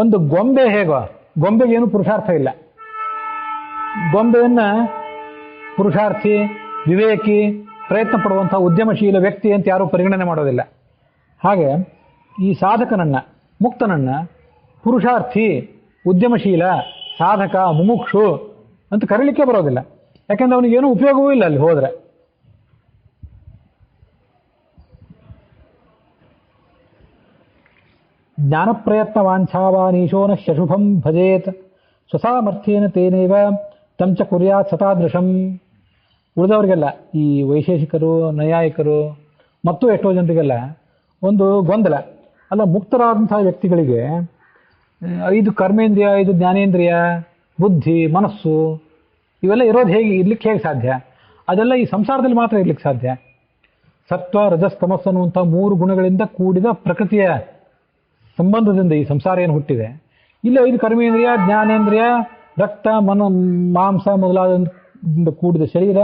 ಒಂದು ಗೊಂಬೆ ಹೇಗೋ, ಗೊಂಬೆಗೇನು ಪುರುಷಾರ್ಥ ಇಲ್ಲ. ಗೊಂಬೆಯನ್ನು ಪುರುಷಾರ್ಥಿ, ವಿವೇಕಿ, ಪ್ರಯತ್ನ ಪಡುವಂಥ ಉದ್ಯಮಶೀಲ ವ್ಯಕ್ತಿ ಅಂತ ಯಾರೂ ಪರಿಗಣನೆ ಮಾಡೋದಿಲ್ಲ. ಹಾಗೆ ಈ ಸಾಧಕನನ್ನು, ಮುಕ್ತನನ್ನು ಪುರುಷಾರ್ಥಿ, ಉದ್ಯಮಶೀಲ, ಸಾಧಕ, ಮುಮುಕ್ಷು ಅಂತ ಕರೀಲಿಕ್ಕೆ ಬರೋದಿಲ್ಲ. ಯಾಕೆಂದ್ರೆ ಅವನಿಗೇನು ಉಪಯೋಗವೂ ಇಲ್ಲ ಅಲ್ಲಿ ಹೋದರೆ. ಜ್ಞಾನಪ್ರಯತ್ನ ವಾಂಛಾವಾನೀಶೋ ನ ಶುಭಂ ಭಜೇತ್ ಸ್ವಸಾಮರ್ಥ್ಯೇನ ತೇನೇವ ತಂಚ ಕುರ್ಯಾತ್ ಸತಾದೃಶಂ. ಉಳಿದವರಿಗೆಲ್ಲ, ಈ ವೈಶೇಷಿಕರು, ನೈಯಾಯಿಕರು ಮತ್ತು ಎಷ್ಟೋ ಜನರಿಗೆಲ್ಲ ಒಂದು ಗೊಂದಲ ಅಲ್ಲ, ಮುಕ್ತರಾದಂಥ ವ್ಯಕ್ತಿಗಳಿಗೆ 5 ಕರ್ಮೇಂದ್ರಿಯ, 5 ಜ್ಞಾನೇಂದ್ರಿಯ, ಬುದ್ಧಿ, ಮನಸ್ಸು ಇವೆಲ್ಲ ಇರೋದು ಇರ್ಲಿಕ್ಕೆ ಹೇಗೆ ಸಾಧ್ಯ? ಅದೆಲ್ಲ ಈ ಸಂಸಾರದಲ್ಲಿ ಮಾತ್ರ ಇರ್ಲಿಕ್ಕೆ ಸಾಧ್ಯ. ಸತ್ವ, ರಜಸ್, ತಮಸ್ ಅನ್ನುವಂಥ 3 ಗುಣಗಳಿಂದ ಕೂಡಿದ ಪ್ರಕೃತಿಯ ಸಂಬಂಧದಿಂದ ಈ ಸಂಸಾರ ಏನು ಹುಟ್ಟಿದೆ. ಇಲ್ಲಿ 5 ಕರ್ಮೇಂದ್ರಿಯ, ಜ್ಞಾನೇಂದ್ರಿಯ, ರಕ್ತ, ಮಾಂಸ ಮೊದಲಾದ ಕೂಡಿದ ಶರೀರ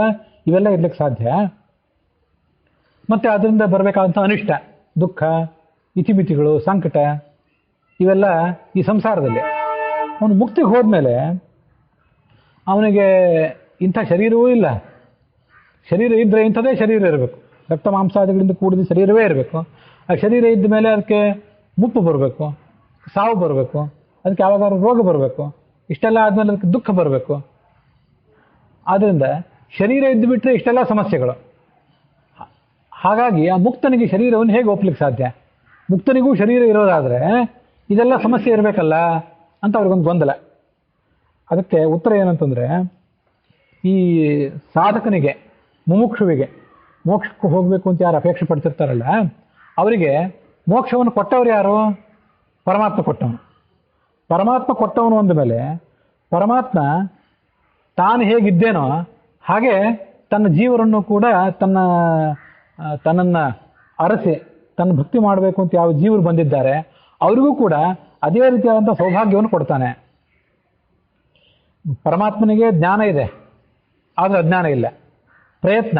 ಇವೆಲ್ಲ ಇರ್ಲಿಕ್ಕೆ ಸಾಧ್ಯ. ಮತ್ತು ಅದರಿಂದ ಬರಬೇಕಾದಂಥ ಅನಿಷ್ಟ, ದುಃಖ, ಇತಿಮಿತಿಗಳು, ಸಂಕಟ ಇವೆಲ್ಲ ಈ ಸಂಸಾರದಲ್ಲಿ. ಅವನು ಮುಕ್ತಿಗೆ ಹೋದ್ಮೇಲೆ ಅವನಿಗೆ ಇಂಥ ಶರೀರವೂ ಇಲ್ಲ. ಶರೀರ ಇದ್ದರೆ ಇಂಥದೇ ಶರೀರ ಇರಬೇಕು, ರಕ್ತ ಮಾಂಸಾದಿಗಳಿಂದ ಕೂಡಿದ ಶರೀರವೇ ಇರಬೇಕು. ಆ ಶರೀರ ಇದ್ದ ಮೇಲೆ ಅದಕ್ಕೆ ಮುಪ್ಪು ಬರಬೇಕು, ಸಾವು ಬರಬೇಕು, ಅದಕ್ಕೆ ಯಾವಾಗಾದ್ರೂ ರೋಗ ಬರಬೇಕು, ಇಷ್ಟೆಲ್ಲ ಆದಮೇಲೆ ಅದಕ್ಕೆ ದುಃಖ ಬರಬೇಕು. ಆದ್ದರಿಂದ ಶರೀರ ಇದ್ದು ಬಿಟ್ಟರೆ ಇಷ್ಟೆಲ್ಲ ಸಮಸ್ಯೆಗಳು. ಹಾಗಾಗಿ ಆ ಮುಕ್ತನಿಗೆ ಶರೀರವನ್ನು ಹೇಗೆ ಒಪ್ಪಲಿಕ್ಕೆ ಸಾಧ್ಯ? ಮುಕ್ತನಿಗೂ ಶರೀರ ಇರೋದಾದರೆ ಇದೆಲ್ಲ ಸಮಸ್ಯೆ ಇರಬೇಕಲ್ಲ ಅಂತ ಅವ್ರಿಗೊಂದು ಗೊಂದಲ. ಅದಕ್ಕೆ ಉತ್ತರ ಏನಂತಂದರೆ, ಈ ಸಾಧಕನಿಗೆ, ಮುಮುಕ್ಷುವಿಗೆ, ಮೋಕ್ಷಕ್ಕೆ ಹೋಗಬೇಕು ಅಂತ ಯಾರು ಅಪೇಕ್ಷೆ ಪಡ್ತಿರ್ತಾರಲ್ಲ ಅವರಿಗೆ ಮೋಕ್ಷವನ್ನು ಕೊಟ್ಟವರು ಯಾರು? ಪರಮಾತ್ಮ ಕೊಟ್ಟವನು. ಪರಮಾತ್ಮ ಕೊಟ್ಟವನು ಅಂದ ಮೇಲೆ ಪರಮಾತ್ಮ ತಾನು ಹೇಗಿದ್ದೇನೋ ಹಾಗೆ ತನ್ನ ಜೀವರನ್ನು ಕೂಡ ತನ್ನನ್ನು ಅರಸಿ ತನ್ನ ಭಕ್ತಿ ಮಾಡಬೇಕು ಅಂತ ಯಾವ ಜೀವರು ಬಂದಿದ್ದಾರೆ ಅವರಿಗೂ ಕೂಡ ಅದೇ ರೀತಿಯಾದಂಥ ಸೌಭಾಗ್ಯವನ್ನು ಕೊಡ್ತಾನೆ. ಪರಮಾತ್ಮನಿಗೆ ಜ್ಞಾನ ಇದೆ, ಆದರೆ ಅಜ್ಞಾನ ಇಲ್ಲ. ಪ್ರಯತ್ನ,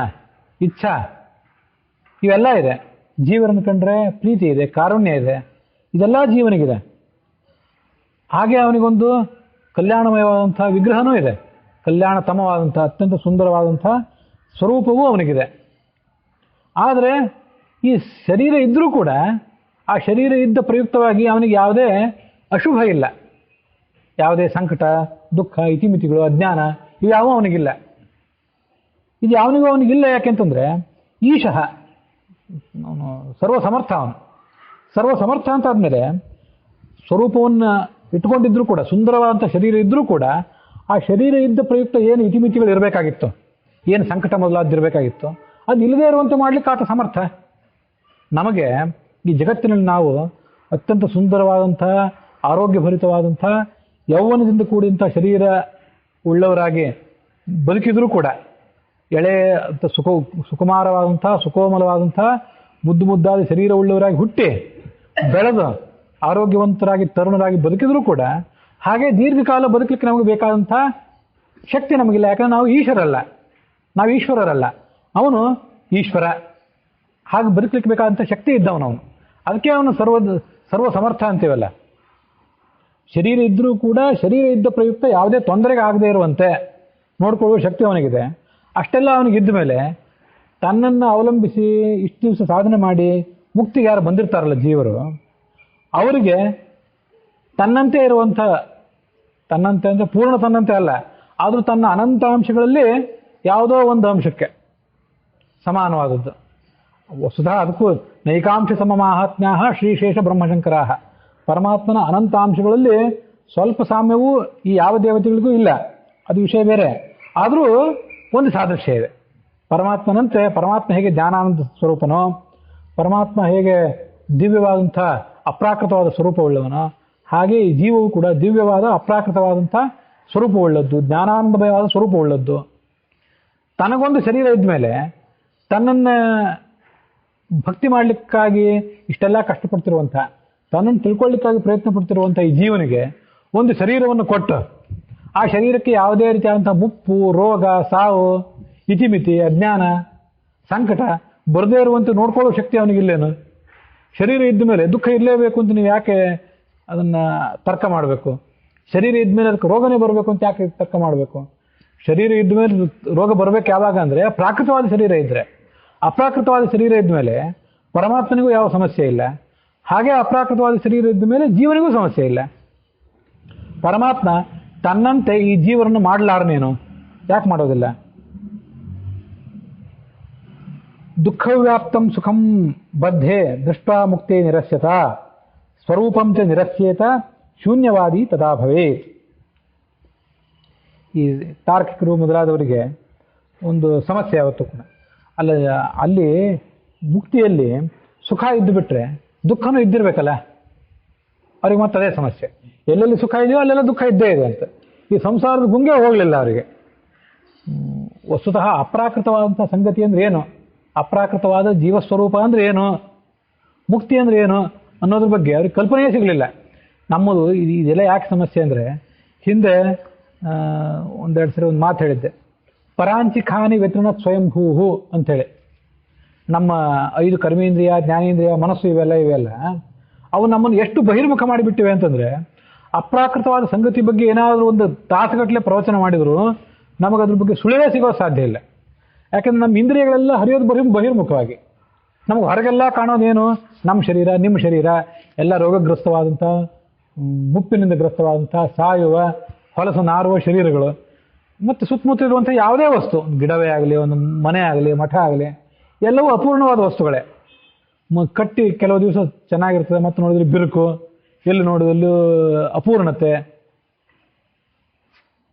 ಇಚ್ಛಾ ಇವೆಲ್ಲ ಇದೆ. ಜೀವರನ್ನು ಕಂಡ್ರೆ ಪ್ರೀತಿ ಇದೆ, ಕಾರುಣ್ಯ ಇದೆ, ಇದೆಲ್ಲ ಜೀವನಿಗಿದೆ. ಹಾಗೆ ಅವನಿಗೊಂದು ಕಲ್ಯಾಣಮಯವಾದಂಥ ವಿಗ್ರಹನೂ ಇದೆ, ಕಲ್ಯಾಣತಮವಾದಂಥ ಅತ್ಯಂತ ಸುಂದರವಾದಂಥ ಸ್ವರೂಪವೂ ಅವನಿಗಿದೆ. ಆದರೆ ಈ ಶರೀರ ಇದ್ದರೂ ಕೂಡ ಆ ಶರೀರ ಇದ್ದ ಪ್ರಯುಕ್ತವಾಗಿ ಅವನಿಗೆ ಯಾವುದೇ ಅಶುಭ ಇಲ್ಲ, ಯಾವುದೇ ಸಂಕಟ, ದುಃಖ, ಇತಿಮಿತಿಗಳು, ಅಜ್ಞಾನ ಇವ್ಯಾವೂ ಅವನಿಗಿಲ್ಲ. ಇದು ಯಾವನಿಗೂ ಅವನಿಗಿಲ್ಲ. ಯಾಕೆಂತಂದರೆ ಈಶಃ ಅವನು ಸರ್ವಸಮರ್ಥ. ಅವನು ಸರ್ವಸಮರ್ಥ ಅಂತ ಆದಮೇಲೆ ಸ್ವರೂಪವನ್ನು ಇಟ್ಕೊಂಡಿದ್ರೂ ಕೂಡ, ಸುಂದರವಾದಂಥ ಶರೀರ ಇದ್ದರೂ ಕೂಡ ಆ ಶರೀರ ಇದ್ದ ಪ್ರಯುಕ್ತ ಏನು ಇತಿಮಿತಿಗಳು ಇರಬೇಕಾಗಿತ್ತು, ಏನು ಸಂಕಟ ಮೊದಲಾದಿರಬೇಕಾಗಿತ್ತು, ಅದು ಇಲ್ಲದೇ ಇರುವಂತೆ ಮಾಡಲಿಕ್ಕೆ ಆತ ಸಮರ್ಥ. ನಮಗೆ ಈ ಜಗತ್ತಿನಲ್ಲಿ ನಾವು ಅತ್ಯಂತ ಸುಂದರವಾದಂಥ, ಆರೋಗ್ಯಭರಿತವಾದಂಥ, ಯೌವನದಿಂದ ಕೂಡಿದಂಥ ಶರೀರ ಉಳ್ಳವರಾಗಿ ಬದುಕಿದ್ರೂ ಕೂಡ ಎಳೆ ಸುಕುಮಾರವಾದಂಥ, ಸುಕೋಮಲವಾದಂಥ, ಮುದ್ದು ಮುದ್ದಾದ ಶರೀರ ಉಳ್ಳವರಾಗಿ ಹುಟ್ಟಿ ಬೆಳೆದು ಆರೋಗ್ಯವಂತರಾಗಿ ತರುಣರಾಗಿ ಬದುಕಿದ್ರೂ ಕೂಡ ಹಾಗೆ ದೀರ್ಘಕಾಲ ಬದುಕಲಿಕ್ಕೆ ನಮಗೆ ಬೇಕಾದಂಥ ಶಕ್ತಿ ನಮಗಿಲ್ಲ. ಯಾಕಂದರೆ ನಾವು ಈಶ್ವರರಲ್ಲ, ಅವನು ಈಶ್ವರ. ಹಾಗೆ ಬದುಕಲಿಕ್ಕೆ ಬೇಕಾದಂಥ ಶಕ್ತಿ ಇದ್ದವನವನು. ಅದಕ್ಕೆ ಅವನು ಸರ್ವ ಸಮರ್ಥ ಅಂತೀವಲ್ಲ. ಶರೀರ ಇದ್ದರೂ ಕೂಡ ಶರೀರ ಇದ್ದ ಪ್ರಯುಕ್ತ ಯಾವುದೇ ತೊಂದರೆಗೆ ಆಗದೇ ಇರುವಂತೆ ನೋಡ್ಕೊಳ್ಳುವ ಶಕ್ತಿ ಅವನಿಗಿದೆ. ಅಷ್ಟೆಲ್ಲ ಅವನಿಗಿದ್ದ ಮೇಲೆ ತನ್ನನ್ನು ಅವಲಂಬಿಸಿ ಇಷ್ಟು ದಿವಸ ಸಾಧನೆ ಮಾಡಿ ಮುಕ್ತಿಗೆ ಯಾರು ಬಂದಿರ್ತಾರಲ್ಲ ಜೀವರು, ಅವರಿಗೆ ತನ್ನಂತೆ ಇರುವಂಥ, ತನ್ನಂತೆ ಅಂದರೆ ಪೂರ್ಣ ತನ್ನಂತೆ ಅಲ್ಲ, ಆದರೂ ತನ್ನ ಅನಂತ ಅಂಶಗಳಲ್ಲಿ ಯಾವುದೋ ಒಂದು ಅಂಶಕ್ಕೆ ಸಮಾನವಾದದ್ದು. ವಸ್ತುತಃ ಅದಕ್ಕೂ ನೈಕಾಂಶ ಸಮಮಾಹಾತ್ಮ್ಯ ಶ್ರೀಶೇಷ ಬ್ರಹ್ಮಶಂಕರ. ಪರಮಾತ್ಮನ ಅನಂತಾಂಶಗಳಲ್ಲಿ ಸ್ವಲ್ಪ ಸಾಮ್ಯವೂ ಈ ಯಾವ ದೇವತೆಗಳಿಗೂ ಇಲ್ಲ, ಅದು ವಿಷಯ ಬೇರೆ. ಆದರೂ ಒಂದು ಸಾದೃಶ್ಯ ಇದೆ. ಪರಮಾತ್ಮನಂತೆ ಪರಮಾತ್ಮ ಹೇಗೆ ಜ್ಞಾನಾನಂದ ಸ್ವರೂಪನೋ, ಪರಮಾತ್ಮ ಹೇಗೆ ದಿವ್ಯವಾದಂಥ ಅಪ್ರಾಕೃತವಾದ ಸ್ವರೂಪವುಳ್ಳವನೋ, ಹಾಗೆ ಈ ಜೀವವು ಕೂಡ ದಿವ್ಯವಾದ ಅಪ್ರಾಕೃತವಾದಂಥ ಸ್ವರೂಪವುಳ್ಳದ್ದು, ಜ್ಞಾನಾನಂದಮಯವಾದ ಸ್ವರೂಪವುಳ್ಳದ್ದು. ತನಗೊಂದು ಶರೀರ ಇದ್ಮೇಲೆ ತನ್ನನ್ನು ಭಕ್ತಿ ಮಾಡಲಿಕ್ಕಾಗಿ ಇಷ್ಟೆಲ್ಲ ಕಷ್ಟಪಡ್ತಿರುವಂಥ, ತನ್ನನ್ನು ತಿಳ್ಕೊಳ್ಳಿಕ್ಕಾಗಿ ಪ್ರಯತ್ನ ಪಡ್ತಿರುವಂಥ ಈ ಜೀವನಿಗೆ ಒಂದು ಶರೀರವನ್ನು ಕೊಟ್ಟು ಆ ಶರೀರಕ್ಕೆ ಯಾವುದೇ ರೀತಿಯಾದಂಥ ಮುಪ್ಪು, ರೋಗ, ಸಾವು, ಇತಿಮಿತಿ, ಅಜ್ಞಾನ, ಸಂಕಟ ಬರದೇ ಇರುವಂತೆ ನೋಡ್ಕೊಳ್ಳೋ ಶಕ್ತಿ ಅವನಿಗಿಲ್ಲೇನು? ಶರೀರ ಇದ್ದ ಮೇಲೆ ದುಃಖ ಇರಲೇಬೇಕು ಅಂತ ನೀವು ಯಾಕೆ ಅದನ್ನು ತರ್ಕ ಮಾಡಬೇಕು? ಶರೀರ ಇದ್ಮೇಲೆ ಅದಕ್ಕೆ ರೋಗನೇ ಬರಬೇಕು ಅಂತ ಯಾಕೆ ತರ್ಕ ಮಾಡಬೇಕು? ಶರೀರ ಇದ್ದ ಮೇಲೆ ರೋಗ ಬರಬೇಕು ಯಾವಾಗ ಅಂದರೆ ಪ್ರಾಕೃತವಾದ ಶರೀರ ಇದ್ದರೆ. ಅಪ್ರಾಕೃತವಾದ ಶರೀರ ಇದ್ಮೇಲೆ ಪರಮಾತ್ಮನಿಗೂ ಯಾವ ಸಮಸ್ಯೆ ಇಲ್ಲ, ಹಾಗೆ ಅಪ್ರಾಕೃತವಾದ ಶರೀರ ಇದ್ದ ಮೇಲೆ ಜೀವನಿಗೂ ಸಮಸ್ಯೆ ಇಲ್ಲ. ಪರಮಾತ್ಮ ತನ್ನಂತೆ ಈ ಜೀವನನ್ನು ಮಾಡಲಾರನೇನು? ಯಾಕೆ ಮಾಡೋದಿಲ್ಲ? ದುಃಖವ್ಯಾಪ್ತಂ ಸುಖಂ ಬದ್ಧೆ ದೃಷ್ಟ ಮುಕ್ತಿ ನಿರಸ್ಯತ ಸ್ವರೂಪಂ ಚ ನಿರಸ್ಯೇತ ಶೂನ್ಯವಾದಿ ತದಾ ಭವೇತ್. ಈ ತಾರ್ಕಿಕರು ಮೊದಲಾದವರಿಗೆ ಒಂದು ಸಮಸ್ಯೆ ಯಾವತ್ತೂ ಕೂಡ ಅಲ್ಲಿ ಮುಕ್ತಿಯಲ್ಲಿ ಸುಖ ಇದ್ದು ಬಿಟ್ರೆ ದುಃಖನೂ ಇದ್ದಿರ್ಬೇಕಲ್ಲ. ಅವ್ರಿಗೆ ಮತ್ತೆ ಅದೇ ಸಮಸ್ಯೆ. ಎಲ್ಲೆಲ್ಲಿ ಸುಖ ಇದೆಯೋ ಅಲ್ಲೆಲ್ಲ ದುಃಖ ಇದ್ದೇ ಇದೆ ಅಂತ. ಈ ಸಂಸಾರದ ಗುಂಗೆ ಹೋಗಲಿಲ್ಲ ಅವರಿಗೆ. ವಸ್ತುತಃ ಅಪ್ರಾಕೃತವಾದಂಥ ಸಂಗತಿ ಅಂದರೆ ಏನು, ಅಪ್ರಾಕೃತವಾದ ಜೀವಸ್ವರೂಪ ಅಂದರೆ ಏನು, ಮುಕ್ತಿ ಅಂದರೆ ಏನು ಅನ್ನೋದ್ರ ಬಗ್ಗೆ ಅವ್ರಿಗೆ ಕಲ್ಪನೆಯೇ ಸಿಗಲಿಲ್ಲ. ನಮ್ಮದು ಇದೆಲ್ಲ ಯಾಕೆ ಸಮಸ್ಯೆ ಅಂದರೆ, ಹಿಂದೆ ಒಂದೆರಡು ಸರಿ ಒಂದು ಮಾತು ಹೇಳಿದ್ದೆ, ಪರಾಂಚಿಖಾನಿ ವ್ಯತೃಣ ಸ್ವಯಂಭೂಹು ಅಂಥೇಳಿ. ನಮ್ಮ 5 ಕರ್ಮೇಂದ್ರಿಯ, ಜ್ಞಾನೇಂದ್ರಿಯ, ಮನಸ್ಸು ಇವೆಲ್ಲ ಅವು ನಮ್ಮನ್ನು ಎಷ್ಟು ಬಹಿರ್ಮುಖ ಮಾಡಿಬಿಟ್ಟಿವೆ ಅಂತಂದರೆ, ಅಪ್ರಾಕೃತವಾದ ಸಂಗತಿ ಬಗ್ಗೆ ಏನಾದರೂ ಒಂದು ತಾಸುಗಟ್ಟಲೆ ಪ್ರವಚನ ಮಾಡಿದರೂ ನಮಗದ್ರ ಬಗ್ಗೆ ಸುಳಿವೇ ಸಿಗೋ ಸಾಧ್ಯ ಇಲ್ಲ. ಯಾಕೆಂದ್ರೆ ನಮ್ಮ ಇಂದ್ರಿಯಗಳೆಲ್ಲ ಹರಿಯೋದು ಬಹಿರ್ಮುಖವಾಗಿ. ನಮಗೆ ಹೊರಗೆಲ್ಲ ಕಾಣೋದೇನು? ನಮ್ಮ ಶರೀರ, ನಿಮ್ಮ ಶರೀರ ಎಲ್ಲ ರೋಗಗ್ರಸ್ತವಾದಂಥ, ಮುಪ್ಪಿನಿಂದ ಗ್ರಸ್ತವಾದಂಥ, ಸಾಯುವ, ಹೊಲಸು ನಾರುವ ಶರೀರಗಳು. ಮತ್ತು ಸುತ್ತಮುತ್ತ ಇರುವಂಥ ಯಾವುದೇ ವಸ್ತು, ಗಿಡವೇ ಆಗಲಿ, ಒಂದು ಮನೆ ಆಗಲಿ, ಮಠ ಆಗಲಿ, ಎಲ್ಲವೂ ಅಪೂರ್ಣವಾದ ವಸ್ತುಗಳೇ. ಕಟ್ಟಿ ಕೆಲವು ದಿವಸ ಚೆನ್ನಾಗಿರ್ತದೆ, ಮತ್ತು ನೋಡಿದ್ರೆ ಬಿರುಕು, ಎಲ್ಲಿ ನೋಡಿದಲ್ಲೂ ಅಪೂರ್ಣತೆ.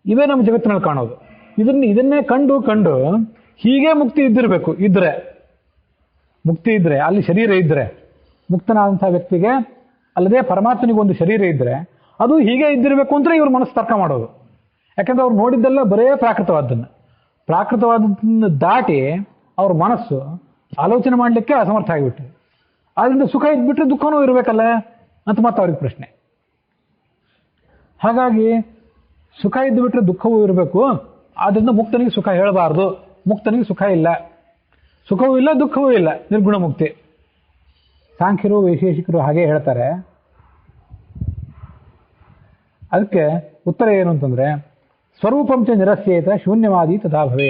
ಇವೇ ನಮ್ಮ ಜಗತ್ತಿನಲ್ಲಿ ಕಾಣೋದು. ಇದನ್ನೇ ಕಂಡು ಹೀಗೆ ಮುಕ್ತಿ ಇದ್ದಿರಬೇಕು. ಮುಕ್ತಿ ಇದ್ದರೆ, ಅಲ್ಲಿ ಶರೀರ ಇದ್ದರೆ, ಮುಕ್ತನಾದಂಥ ವ್ಯಕ್ತಿಗೆ ಅಲ್ಲದೆ ಪರಮಾತ್ಮನಿಗೆ ಒಂದು ಶರೀರ ಇದ್ದರೆ ಅದು ಹೀಗೆ ಇದ್ದಿರಬೇಕು ಅಂದರೆ ಇವ್ರ ಮನಸ್ಸು ತರ್ಕ ಮಾಡೋದು. ಯಾಕಂದ್ರೆ ಅವ್ರು ನೋಡಿದ್ದೆಲ್ಲ ಬರೇ ಪ್ರಾಕೃತವಾದದ್ದನ್ನು ದಾಟಿ ಅವ್ರ ಮನಸ್ಸು ಆಲೋಚನೆ ಮಾಡಲಿಕ್ಕೆ ಅಸಮರ್ಥ ಆಗಿಬಿಟ್ಟು, ಆದ್ದರಿಂದ ಸುಖ ಇದ್ಬಿಟ್ರೆ ದುಃಖನೂ ಇರಬೇಕಲ್ಲ ಅಂತ ಮತ್ತೆ ಅವ್ರಿಗೆ ಪ್ರಶ್ನೆ. ಹಾಗಾಗಿ ಸುಖ ಇದ್ದುಬಿಟ್ರೆ ದುಃಖವೂ ಇರಬೇಕು, ಆದ್ದರಿಂದ ಮುಕ್ತನಿಗೆ ಸುಖ ಹೇಳಬಾರ್ದು. ಮುಕ್ತನಿಗೆ ಸುಖ ಇಲ್ಲ, ಸುಖವೂ ಇಲ್ಲ, ದುಃಖವೂ ಇಲ್ಲ, ನಿರ್ಗುಣ ಮುಕ್ತಿ. ಸಾಂಖ್ಯರು ವೈಶೇಷಿಕರು ಹಾಗೆ ಹೇಳ್ತಾರೆ. ಅದಕ್ಕೆ ಉತ್ತರ ಏನು ಅಂತಂದ್ರೆ, ಸ್ವರೂಪಂಚ ನಿರಸ್ಯೇತ ಶೂನ್ಯವಾದಿ ತಥಾ ಭವೇ.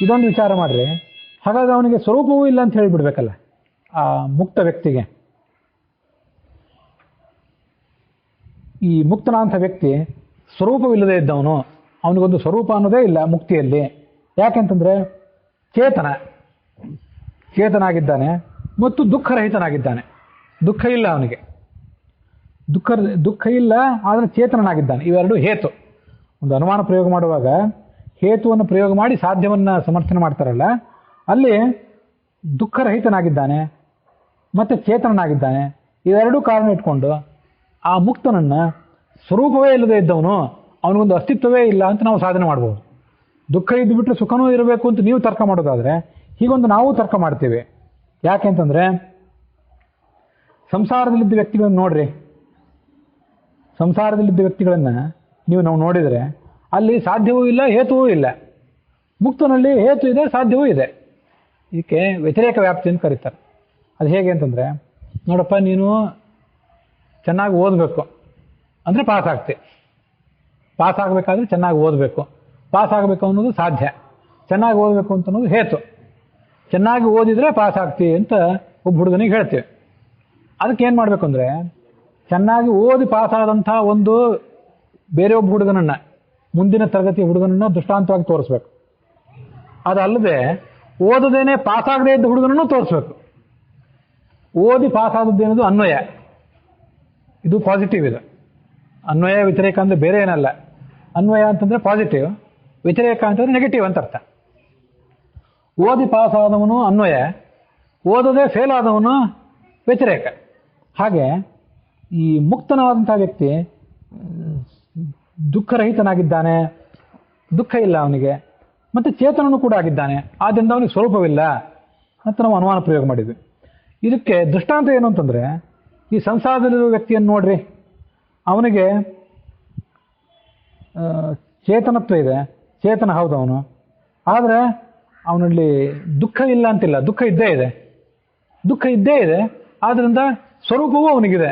ಇದೊಂದು ವಿಚಾರ ಮಾಡ್ರಿ. ಹಾಗಾದ್ರೆ ಅವನಿಗೆ ಸ್ವರೂಪವೂ ಇಲ್ಲ ಅಂತ ಹೇಳಿಬಿಡ್ಬೇಕಲ್ಲ ಆ ಮುಕ್ತ ವ್ಯಕ್ತಿಗೆ. ಈ ಮುಕ್ತನಾಂಥ ವ್ಯಕ್ತಿ ಸ್ವರೂಪವಿಲ್ಲದೆ ಇದ್ದವನು, ಅವನಿಗೊಂದು ಸ್ವರೂಪ ಅನ್ನೋದೇ ಇಲ್ಲ ಮುಕ್ತಿಯಲ್ಲಿ. ಯಾಕೆಂತಂದ್ರೆ ಚೇತನಾಗಿದ್ದಾನೆ ಮತ್ತು ದುಃಖರಹಿತನಾಗಿದ್ದಾನೆ. ದುಃಖ ಇಲ್ಲ ಅವನಿಗೆ, ದುಃಖ ಇಲ್ಲ, ಆದರೆ ಚೇತನನಾಗಿದ್ದಾನೆ. ಇವೆರಡು ಹೇತು. ಒಂದು ಅನುಮಾನ ಪ್ರಯೋಗ ಮಾಡುವಾಗ ಹೇತುವನ್ನು ಪ್ರಯೋಗ ಮಾಡಿ ಸಾಧ್ಯವನ್ನು ಸಮರ್ಥನೆ ಮಾಡ್ತಾರಲ್ಲ, ಅಲ್ಲಿ ದುಃಖರಹಿತನಾಗಿದ್ದಾನೆ ಮತ್ತು ಚೇತನನಾಗಿದ್ದಾನೆ. ಇವೆರಡೂ ಕಾರಣ ಇಟ್ಕೊಂಡು ಆ ಮುಕ್ತನನ್ನು ಸ್ವರೂಪವೇ ಇಲ್ಲದೆ ಇದ್ದವನು, ಅವನಿಗೊಂದು ಅಸ್ತಿತ್ವವೇ ಇಲ್ಲ ಅಂತ ನಾವು ಸಾಧನೆ ಮಾಡ್ಬೋದು. ದುಃಖ ಇದ್ದುಬಿಟ್ರೆ ಸುಖನೂ ಇರಬೇಕು ಅಂತ ನೀವು ತರ್ಕ ಮಾಡೋದಾದರೆ, ಹೀಗೊಂದು ನಾವು ತರ್ಕ ಮಾಡ್ತೀವಿ. ಯಾಕೆಂತಂದರೆ ಸಂಸಾರದಲ್ಲಿದ್ದ ವ್ಯಕ್ತಿಗಳನ್ನು ನೋಡ್ರಿ, ಸಂಸಾರದಲ್ಲಿದ್ದ ವ್ಯಕ್ತಿಗಳನ್ನು ನಾವು ನೋಡಿದರೆ ಅಲ್ಲಿ ಸಾಧ್ಯವೂ ಇಲ್ಲ, ಹೇತುವೂ ಇಲ್ಲ. ಮುಕ್ತನಲ್ಲಿ ಹೇತು ಇದೆ, ಸಾಧ್ಯವೂ ಇದೆ. ಇದಕ್ಕೆ ವ್ಯತಿರೇಕ ವ್ಯಾಪ್ತಿ ಅಂತ ಕರೀತಾರೆ. ಅದು ಹೇಗೆ ಅಂತಂದರೆ, ನೋಡಪ್ಪ, ನೀನು ಚೆನ್ನಾಗಿ ಓದಬೇಕು ಅಂದರೆ ಪಾಸ್ ಆಗ್ತಿ. ಪಾಸ್ ಆಗಬೇಕಾದ್ರೆ ಚೆನ್ನಾಗಿ ಓದಬೇಕು. ಪಾಸ್ ಆಗಬೇಕು ಅನ್ನೋದು ಸಾಧ್ಯ, ಚೆನ್ನಾಗಿ ಓದಬೇಕು ಅಂತ ಅನ್ನೋದು ಹೇತು. ಚೆನ್ನಾಗಿ ಓದಿದರೆ ಪಾಸ್ ಆಗ್ತಿ ಅಂತ ಒಬ್ಬ ಹುಡುಗನಿಗೆ ಹೇಳ್ತೀವಿ. ಅದಕ್ಕೆ ಏನು ಮಾಡಬೇಕು ಅಂದರೆ, ಚೆನ್ನಾಗಿ ಓದಿ ಪಾಸಾದಂಥ ಒಂದು ಬೇರೆ ಒಬ್ಬ ಹುಡುಗನನ್ನು, ಮುಂದಿನ ತರಗತಿ ಹುಡುಗನನ್ನು ದೃಷ್ಟಾಂತವಾಗಿ ತೋರಿಸ್ಬೇಕು. ಅದಲ್ಲದೆ ಓದದೇನೆ ಪಾಸಾಗದೇ ಇದ್ದ ಹುಡುಗನನ್ನು ತೋರಿಸ್ಬೇಕು. ಓದಿ ಪಾಸಾದದ್ದೇನದು ಅನ್ವಯ, ಇದು ಪಾಸಿಟಿವ್. ಇದು ಅನ್ವಯ, ವ್ಯತಿರೇಕ ಅಂದರೆ ಬೇರೆ ಏನಲ್ಲ. ಅನ್ವಯ ಅಂತಂದರೆ ಪಾಸಿಟಿವ್, ವ್ಯತಿರೇಕ ಅಂತಂದರೆ ನೆಗೆಟಿವ್ ಅಂತ ಅರ್ಥ. ಓದಿ ಪಾಸಾದವನು ಅನ್ವಯ, ಓದದೆ ಫೇಲ್ ಆದವನು ವ್ಯತಿರೇಕ. ಹಾಗೆ ಈ ಮುಕ್ತನಾದಂಥ ವ್ಯಕ್ತಿ ದುಃಖರಹಿತನಾಗಿದ್ದಾನೆ, ದುಃಖ ಇಲ್ಲ ಅವನಿಗೆ, ಮತ್ತು ಚೇತನನು ಕೂಡ ಆಗಿದ್ದಾನೆ. ಆದ್ದರಿಂದ ಅವನಿಗೆ ಸ್ವರೂಪವಿಲ್ಲ ಅಂತ ನಾವು ಅನುಮಾನ ಪ್ರಯೋಗ ಮಾಡಿದ್ವಿ. ಇದಕ್ಕೆ ದೃಷ್ಟಾಂತ ಏನು ಅಂತಂದರೆ, ಈ ಸಂಸಾರದಲ್ಲಿರುವ ವ್ಯಕ್ತಿಯನ್ನು ನೋಡ್ರಿ, ಅವನಿಗೆ ಚೇತನತ್ವ ಇದೆ, ಚೇತನ ಹೌದು ಅವನು, ಆದರೆ ಅವನಲ್ಲಿ ದುಃಖ ಇಲ್ಲ ಅಂತಿಲ್ಲ, ದುಃಖ ಇದ್ದೇ ಇದೆ. ಆದ್ದರಿಂದ ಸ್ವರೂಪವೂ ಅವನಿಗಿದೆ.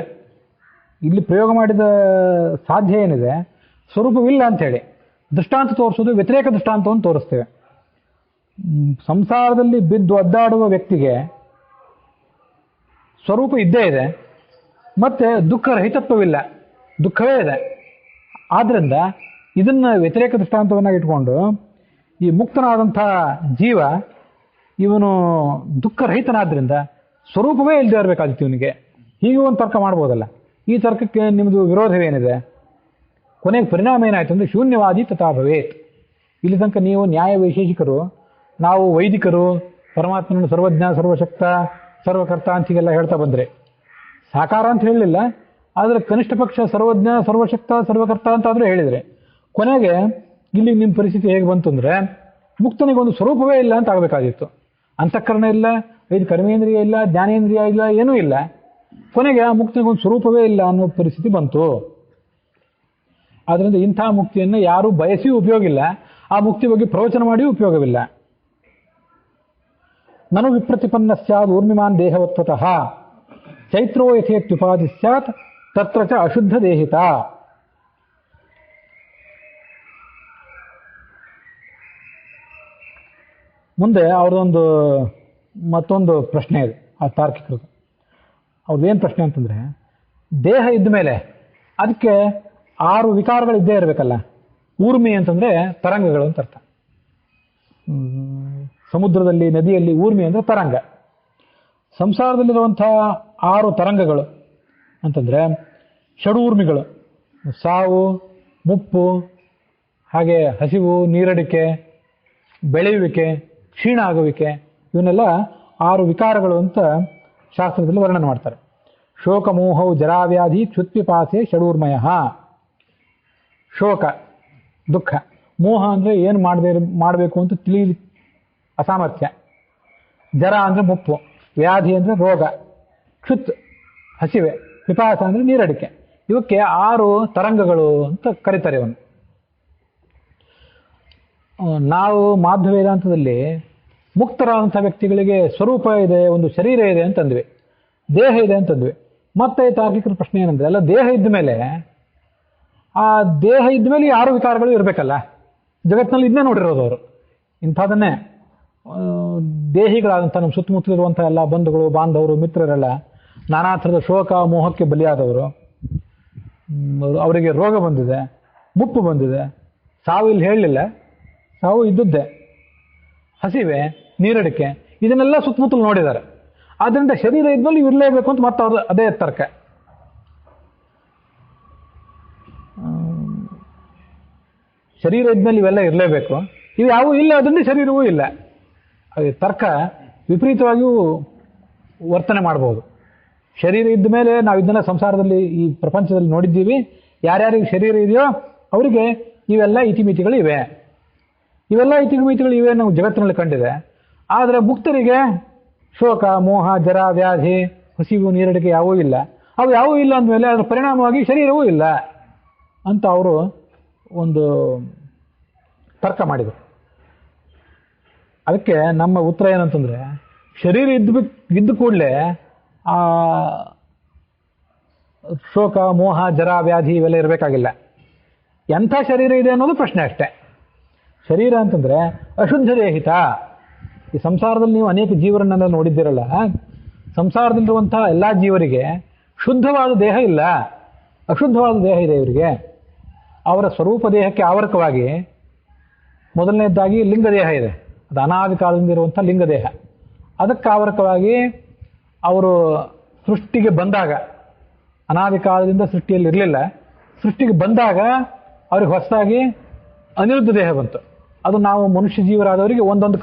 ಇಲ್ಲಿ ಪ್ರಯೋಗ ಮಾಡಿದ ಸಾಧ್ಯ ಏನಿದೆ, ಸ್ವರೂಪವಿಲ್ಲ ಅಂಥೇಳಿ ದೃಷ್ಟಾಂತ ತೋರಿಸೋದು ವ್ಯತಿರೇಕ ದೃಷ್ಟಾಂತವನ್ನು ತೋರಿಸ್ತೇವೆ. ಸಂಸಾರದಲ್ಲಿ ಬಿದ್ದು ಒದ್ದಾಡುವ ವ್ಯಕ್ತಿಗೆ ಸ್ವರೂಪ ಇದ್ದೇ ಇದೆ, ಮತ್ತು ದುಃಖರಹಿತತ್ವವಿಲ್ಲ, ದುಃಖವೇ ಇದೆ. ಆದ್ದರಿಂದ ಇದನ್ನು ವ್ಯತಿರೇಕ ದೃಷ್ಟಾಂತವನ್ನಾಗಿ ಇಟ್ಕೊಂಡು ಈ ಮುಕ್ತನಾದಂಥ ಜೀವ ಇವನು ದುಃಖರಹಿತನಾದ್ರಿಂದ ಸ್ವರೂಪವೇ ಇಲ್ಲದೆ ಇರಬೇಕಾಗಿತ್ತು ಇವನಿಗೆ. ಹೀಗೆ ಒಂದು ತರ್ಕ ಮಾಡ್ಬೋದಲ್ಲ. ಈ ತರ್ಕಕ್ಕೆ ನಿಮ್ಮದು ವಿರೋಧವೇನಿದೆ? ಕೊನೆಗೆ ಪರಿಣಾಮ ಏನಾಯಿತು ಅಂದರೆ ಶೂನ್ಯವಾದಿ ತಥಾ ಭವೇತ್. ಇಲ್ಲಿ ತನಕ ನೀವು ನ್ಯಾಯ ವೈಶೇಷಿಕರು, ನಾವು ವೈದಿಕರು, ಪರಮಾತ್ಮನ ಸರ್ವಜ್ಞ, ಸರ್ವಶಕ್ತ, ಸರ್ವಕರ್ತ ಅಂತ ಹೀಗೆಲ್ಲ ಹೇಳ್ತಾ ಬಂದರೆ, ಸಾಕಾರ ಅಂತ ಹೇಳಲಿಲ್ಲ, ಆದರೆ ಕನಿಷ್ಠ ಪಕ್ಷ ಸರ್ವಜ್ಞ, ಸರ್ವಶಕ್ತ, ಸರ್ವಕರ್ತ ಅಂತಾದರೂ ಹೇಳಿದರೆ, ಕೊನೆಗೆ ಇಲ್ಲಿ ನಿಮ್ಮ ಪರಿಸ್ಥಿತಿ ಹೇಗೆ ಬಂತು ಅಂದರೆ, ಮುಕ್ತನಿಗೊಂದು ಸ್ವರೂಪವೇ ಇಲ್ಲ ಅಂತ ಆಗಬೇಕಾಗಿತ್ತು. ಅಂತಃಕರಣ ಇಲ್ಲ, 5 ಕರ್ಮೇಂದ್ರಿಯ ಇಲ್ಲ, ಜ್ಞಾನೇಂದ್ರಿಯ ಇಲ್ಲ, ಏನೂ ಇಲ್ಲ. ಕೊನೆಗೆ ಆ ಮುಕ್ತಿಗೊಂದು ಸ್ವರೂಪವೇ ಇಲ್ಲ ಅನ್ನೋ ಪರಿಸ್ಥಿತಿ ಬಂತು. ಆದ್ದರಿಂದ ಇಂಥ ಮುಕ್ತಿಯನ್ನು ಯಾರೂ ಬಯಸಿಯೂ ಉಪಯೋಗ ಇಲ್ಲ, ಆ ಮುಕ್ತಿ ಬಗ್ಗೆ ಪ್ರವಚನ ಮಾಡಿಯೂ ಉಪಯೋಗವಿಲ್ಲ. ನನು ವಿಪ್ರತಿಪನ್ನ ಸ್ಯಾದ್ ಊರ್ಮಿಮಾನ್ ದೇಹವತ್ವತಃ ಚೈತ್ರೋ ಯಥೇತ್ಯುಪಾಧಿ ಸ್ಯಾತ್ ತತ್ರ ಚ ಅಶುದ್ಧ ದೇಹಿತ. ಮುಂದೆ ಅವ್ರದ್ದೊಂದು ಮತ್ತೊಂದು ಪ್ರಶ್ನೆ ಇದೆ ಆ ತಾರ್ಕಿಕರದು. ಅವ್ರದ್ದೇನು ಪ್ರಶ್ನೆ ಅಂತಂದರೆ, ದೇಹ ಇದ್ದ ಮೇಲೆ ಅದಕ್ಕೆ 6 ವಿಕಾರಗಳಿದ್ದೇ ಇರಬೇಕಲ್ಲ. ಊರ್ಮಿ ಅಂತಂದರೆ ತರಂಗಗಳು ಅಂತ ಅರ್ಥ. ಸಮುದ್ರದಲ್ಲಿ, ನದಿಯಲ್ಲಿ ಊರ್ಮಿ ಅಂದರೆ ತರಂಗ. ಸಂಸಾರದಲ್ಲಿರುವಂಥ 6 ತರಂಗಗಳು ಅಂತಂದರೆ ಷಡೂರ್ಮಿಗಳು: ಸಾವು, ಮುಪ್ಪು, ಹಾಗೆ ಹಸಿವು, ನೀರಡಿಕೆ, ಬೆಳೆಯುವಿಕೆ, ಕ್ಷೀಣ ಆಗುವಿಕೆ, ಇವನ್ನೆಲ್ಲ 6 ವಿಕಾರಗಳು ಅಂತ ಶಾಸ್ತ್ರದಲ್ಲಿ ವರ್ಣನೆ ಮಾಡ್ತಾರೆ. ಶೋಕ ಮೋಹವು ಜರಾವ್ಯಾಧಿ ಕ್ಷುತ್ಪಿಪಾಸೆ ಷಡೂರ್ಮಯ. ಶೋಕ ದುಃಖ. ಮೋಹ ಅಂದರೆ ಏನು ಮಾಡಬೇಕು ಅಂತ ಅಸಾಮರ್ಥ್ಯ. ಜರ ಅಂದರೆ ಮುಪ್ಪು, ವ್ಯಾಧಿ ಅಂದರೆ ರೋಗ, ಕ್ಷುತ್ ಹಸಿವೆ, ವಿಪಾಸ ಅಂದರೆ ನೀರಡಿಕೆ. ಇವಕ್ಕೆ 6 ತರಂಗಗಳು ಅಂತ ಕರೀತಾರೆ ಇವನು. ನಾವು ಮಾಧ್ವ ವೇದಾಂತದಲ್ಲಿ ಮುಕ್ತರಾದಂಥ ವ್ಯಕ್ತಿಗಳಿಗೆ ಸ್ವರೂಪ ಇದೆ, ಒಂದು ಶರೀರ ಇದೆ ಅಂತಂದ್ವಿ, ದೇಹ ಇದೆ ಅಂತಂದ್ವಿ. ಮತ್ತೆ ತಾರ್ಕಿಕರ ಪ್ರಶ್ನೆ ಏನಂದ್ರೆ, ಅಲ್ಲ ದೇಹ ಇದ್ದ ಮೇಲೆ ಆ ದೇಹ ಇದ್ದ ಮೇಲೆ 6 ವಿಕಾರಗಳು ಇರಬೇಕಲ್ಲ. ಜಗತ್ತಿನಲ್ಲಿ ಇದನ್ನೇ ನೋಡಿರೋದು ಅವರು. ಇಂಥದನ್ನೇ ದೇಹಿಗಳಾದಂಥ ನಮ್ಮ ಸುತ್ತಮುತ್ತಲಿರುವಂಥ ಎಲ್ಲ ಬಂಧುಗಳು, ಬಾಂಧವರು, ಮಿತ್ರರೆಲ್ಲ ನಾನಾ ಥರದ ಶೋಕ ಮೋಹಕ್ಕೆ ಬಲಿಯಾದವರು. ಅವರಿಗೆ ರೋಗ ಬಂದಿದೆ, ಮುಪ್ಪು ಬಂದಿದೆ, ಸಾವು ಇಲ್ಲಿ ಹೇಳಲಿಲ್ಲ, ಸಾವು ಇದ್ದದ್ದೇ, ಹಸಿವೆ, ನೀರಡಿಕೆ, ಇದನ್ನೆಲ್ಲ ಸುತ್ತಮುತ್ತಲು ನೋಡಿದ್ದಾರೆ. ಆದ್ದರಿಂದ ಶರೀರ ಇದ್ಮೇಲೆ ಇರಲೇಬೇಕು ಅಂತ ಮತ್ತೆ ಅದೇ ತರ್ಕ. ಶರೀರ ಇದ್ಮೇಲೆ ಇವೆಲ್ಲ ಇರಲೇಬೇಕು, ಇವು ಯಾವೂ ಇಲ್ಲ, ಅದರಿಂದ ಶರೀರವೂ ಇಲ್ಲ. ಅದು ತರ್ಕ ವಿಪರೀತವಾಗಿಯೂ ವರ್ತನೆ ಮಾಡ್ಬೋದು. ಶರೀರ ಇದ್ದ ಮೇಲೆ ನಾವು ಇದನ್ನೆಲ್ಲ ಸಂಸಾರದಲ್ಲಿ ಈ ಪ್ರಪಂಚದಲ್ಲಿ ನೋಡಿದ್ದೀವಿ. ಯಾರ್ಯಾರಿಗೆ ಶರೀರ ಇದೆಯೋ ಅವರಿಗೆ ಇವೆಲ್ಲ ಇತಿಮಿತಿಗಳು ಇವೆ. ಇವೆಲ್ಲ ಇತಿಮಿತಿಗಳು ಇವೆ ನಾವು ಜಗತ್ತಿನಲ್ಲಿ ಕಂಡಿದೆ. ಆದರೆ ಮುಕ್ತರಿಗೆ ಶೋಕ ಮೋಹ ಜರ ವ್ಯಾಧಿ ಹಸಿವು ನೀರಡಿಕೆ ಯಾವೂ ಇಲ್ಲ. ಅವು ಯಾವೂ ಇಲ್ಲ ಅಂದಮೇಲೆ ಅದರ ಪರಿಣಾಮವಾಗಿ ಶರೀರವೂ ಇಲ್ಲ ಅಂತ ಅವರು ಒಂದು ತರ್ಕ ಮಾಡಿದರು. ಅದಕ್ಕೆ ನಮ್ಮ ಉತ್ತರ ಏನಂತಂದರೆ, ಶರೀರ ಇದ್ದ ಕೂಡಲೇ ಆ ಶೋಕ ಮೋಹ ಜರ ವ್ಯಾಧಿ ಇವೆಲ್ಲ ಇರಬೇಕಾಗಿಲ್ಲ. ಎಂಥ ಶರೀರ ಇದೆ ಅನ್ನೋದು ಪ್ರಶ್ನೆ ಅಷ್ಟೇ. ಶರೀರ ಅಂತಂದರೆ ಅಶುದ್ಧ ದೇಹಿತ. ಈ ಸಂಸಾರದಲ್ಲಿ ನೀವು ಅನೇಕ ಜೀವರನ್ನೆಲ್ಲ ನೋಡಿದ್ದೀರಲ್ಲ, ಸಂಸಾರದಲ್ಲಿರುವಂಥ ಎಲ್ಲ ಜೀವರಿಗೆ ಶುದ್ಧವಾದ ದೇಹ ಇಲ್ಲ, ಅಶುದ್ಧವಾದ ದೇಹ ಇದೆ ಇವರಿಗೆ. ಅವರ ಸ್ವರೂಪ ದೇಹಕ್ಕೆ ಆವರಕವಾಗಿ ಮೊದಲನೇದಾಗಿ ಲಿಂಗದೇಹ ಇದೆ. ಅದು ಅನಾದಿ ಕಾಲದಿಂದ ಇರುವಂಥ ಲಿಂಗದೇಹ. ಅದಕ್ಕೆ ಆವರಕವಾಗಿ ಅವರು ಸೃಷ್ಟಿಗೆ ಬಂದಾಗ, ಅನಾದಿ ಕಾಲದಿಂದ ಸೃಷ್ಟಿಯಲ್ಲಿ ಇರಲಿಲ್ಲ, ಸೃಷ್ಟಿಗೆ ಬಂದಾಗ ಅವ್ರಿಗೆ ಹೊಸದಾಗಿ ಅನಿರುದ್ಧ ದೇಹ ಬಂತು. ಅದು ನಾವು ಮನುಷ್ಯ ಜೀವರಾದವರಿಗೆ ಒಂದೊಂದು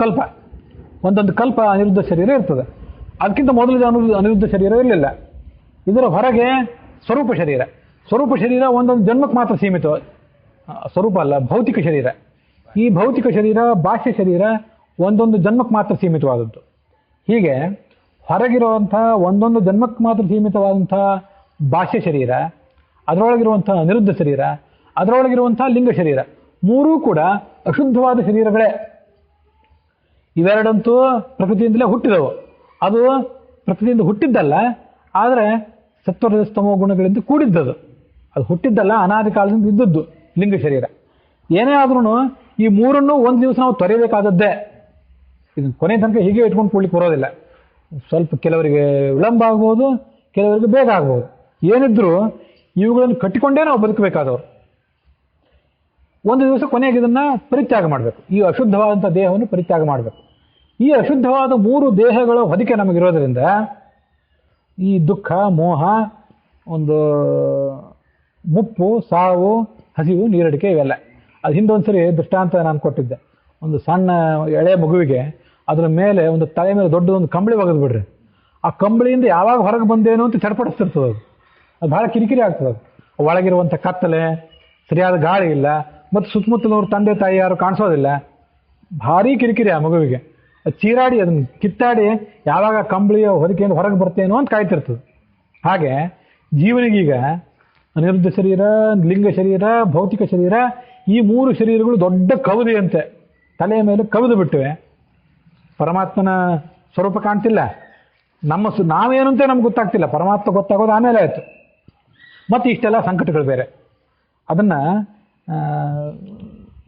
ಕಲ್ಪ ಅನಿರುದ್ಧ ಶರೀರ ಇರ್ತದೆ. ಅದಕ್ಕಿಂತ ಮೊದಲು ಅನಿರುದ್ಧ ಶರೀರ ಇರಲಿಲ್ಲ. ಇದರ ಹೊರಗೆ ಸ್ವರೂಪ ಶರೀರ ಒಂದೊಂದು ಜನ್ಮಕ್ಕೆ ಮಾತ್ರ ಸೀಮಿತ. ಸ್ವರೂಪ ಅಲ್ಲ, ಭೌತಿಕ ಶರೀರ. ಈ ಭೌತಿಕ ಶರೀರ ಬಾಹ್ಯ ಶರೀರ ಒಂದೊಂದು ಜನ್ಮಕ್ಕೆ ಮಾತ್ರ ಸೀಮಿತವಾದದ್ದು. ಹೀಗೆ ಹೊರಗಿರುವಂಥ ಒಂದೊಂದು ಜನ್ಮಕ್ಕೆ ಮಾತ್ರ ಸೀಮಿತವಾದಂಥ ಬಾಹ್ಯ ಶರೀರ, ಅದರೊಳಗಿರುವಂಥ ಅನಿರುದ್ಧ ಶರೀರ, ಅದರೊಳಗಿರುವಂಥ ಲಿಂಗ ಶರೀರ, ಮೂರೂ ಕೂಡ ಅಶುದ್ಧವಾದ ಶರೀರಗಳೇ. ಇವೆರಡಂತೂ ಪ್ರಕೃತಿಯಿಂದಲೇ ಹುಟ್ಟಿದವು. ಅದು ಪ್ರಕೃತಿಯಿಂದ ಹುಟ್ಟಿದ್ದಲ್ಲ, ಆದರೆ ಸತ್ವರಜಸ್ತಮೋ ಗುಣಗಳಿಂದ ಕೂಡಿದ್ದದು. ಅದು ಹುಟ್ಟಿದ್ದಲ್ಲ, ಅನಾದಿ ಕಾಲದಿಂದ ಇದ್ದದ್ದು ಲಿಂಗ ಶರೀರ. ಏನೇ ಆದ್ರೂ ಈ ಮೂರನ್ನು ಒಂದು ದಿವಸ ನಾವು ತೊರೆಯಬೇಕಾದದ್ದೇ. ಇದನ್ನು ಕೊನೆ ತನಕ ಹೀಗೆ ಇಟ್ಕೊಂಡು ಕೂಡ್ಲಿಕ್ಕೆ ಬರೋದಿಲ್ಲ. ಸ್ವಲ್ಪ ಕೆಲವರಿಗೆ ವಿಳಂಬ ಆಗ್ಬೋದು, ಕೆಲವರಿಗೆ ಬೇಗ ಆಗ್ಬೋದು. ಏನಿದ್ರೂ ಇವುಗಳನ್ನು ಕಟ್ಟಿಕೊಂಡೇ ನಾವು ಬದುಕಬೇಕಾದವರು. ಒಂದು ದಿವಸ ಕೊನೆಗೆ ಇದನ್ನು ಪರಿತ್ಯಾಗ ಮಾಡಬೇಕು. ಈ ಅಶುದ್ಧವಾದಂಥ ದೇಹವನ್ನು ಪರಿತ್ಯಾಗ ಮಾಡಬೇಕು. ಈ ಅಶುದ್ಧವಾದ 3 ದೇಹಗಳ ಹೊದಿಕೆ ನಮಗಿರೋದ್ರಿಂದ ಈ ದುಃಖ ಮೋಹ, ಒಂದು ಮುಪ್ಪು ಸಾವು ಹಸಿವು ನೀರಡಿಕೆ ಇವೆಲ್ಲ. ಅದು ಹಿಂದೊಂದ್ಸರಿ ದೃಷ್ಟಾಂತ ನಾನು ಕೊಟ್ಟಿದ್ದೆ. ಒಂದು ಸಣ್ಣ ಎಳೆ ಮಗುವಿಗೆ ಅದರ ಮೇಲೆ ಒಂದು ತಲೆ ಮೇಲೆ ದೊಡ್ಡದೊಂದು ಕಂಬಳಿ ಒಗೆದು ಬಿಡ್ರಿ. ಆ ಕಂಬಳಿಯಿಂದ ಯಾವಾಗ ಹೊರಗೆ ಬಂದೇನೋ ಅಂತ ಚಡಪಡಿಸ್ತಿರ್ತದೆ. ಅದು ಭಾಳ ಕಿರಿಕಿರಿ ಆಗ್ತದೆ. ಅದು ಒಳಗಿರುವಂಥ ಕತ್ತಲೆ, ಸರಿಯಾದ ಗಾಳಿ ಇಲ್ಲ, ಮತ್ತು ಸುತ್ತಮುತ್ತಲವ್ರ ತಂದೆ ತಾಯಿ ಯಾರು ಕಾಣಿಸೋದಿಲ್ಲ. ಭಾರೀ ಕಿರಿಕಿರಿ ಆ ಮಗುವಿಗೆ. ಅದು ಚೀರಾಡಿ ಅದನ್ನು ಕಿತ್ತಾಡಿ ಯಾವಾಗ ಕಂಬಳಿಯ ಹೊದಿಕೆಯಿಂದ ಹೊರಗೆ ಬರ್ತೇನೋ ಅಂತ ಕಾಯ್ತಿರ್ತದೆ. ಹಾಗೆ ಜೀವನಿಗೀಗ ಅನಿರುದ್ಧ ಶರೀರ, ಲಿಂಗ ಶರೀರ, ಭೌತಿಕ ಶರೀರ, ಈ 3 ಶರೀರಗಳು ದೊಡ್ಡ ಕವದಿಯಂತೆ ತಲೆಯ ಮೇಲೆ ಕವಿದು ಬಿಟ್ಟಿವೆ. ಪರಮಾತ್ಮನ ಸ್ವರೂಪ ಕಾಣ್ತಿಲ್ಲ, ನಾವೇನು ಅಂತ ನಮ್ಗೆ ಗೊತ್ತಾಗ್ತಿಲ್ಲ. ಪರಮಾತ್ಮ ಗೊತ್ತಾಗೋದು ಆಮೇಲೆ ಆಯಿತು. ಮತ್ತು ಇಷ್ಟೆಲ್ಲ ಸಂಕಟಗಳು ಬೇರೆ. ಅದನ್ನು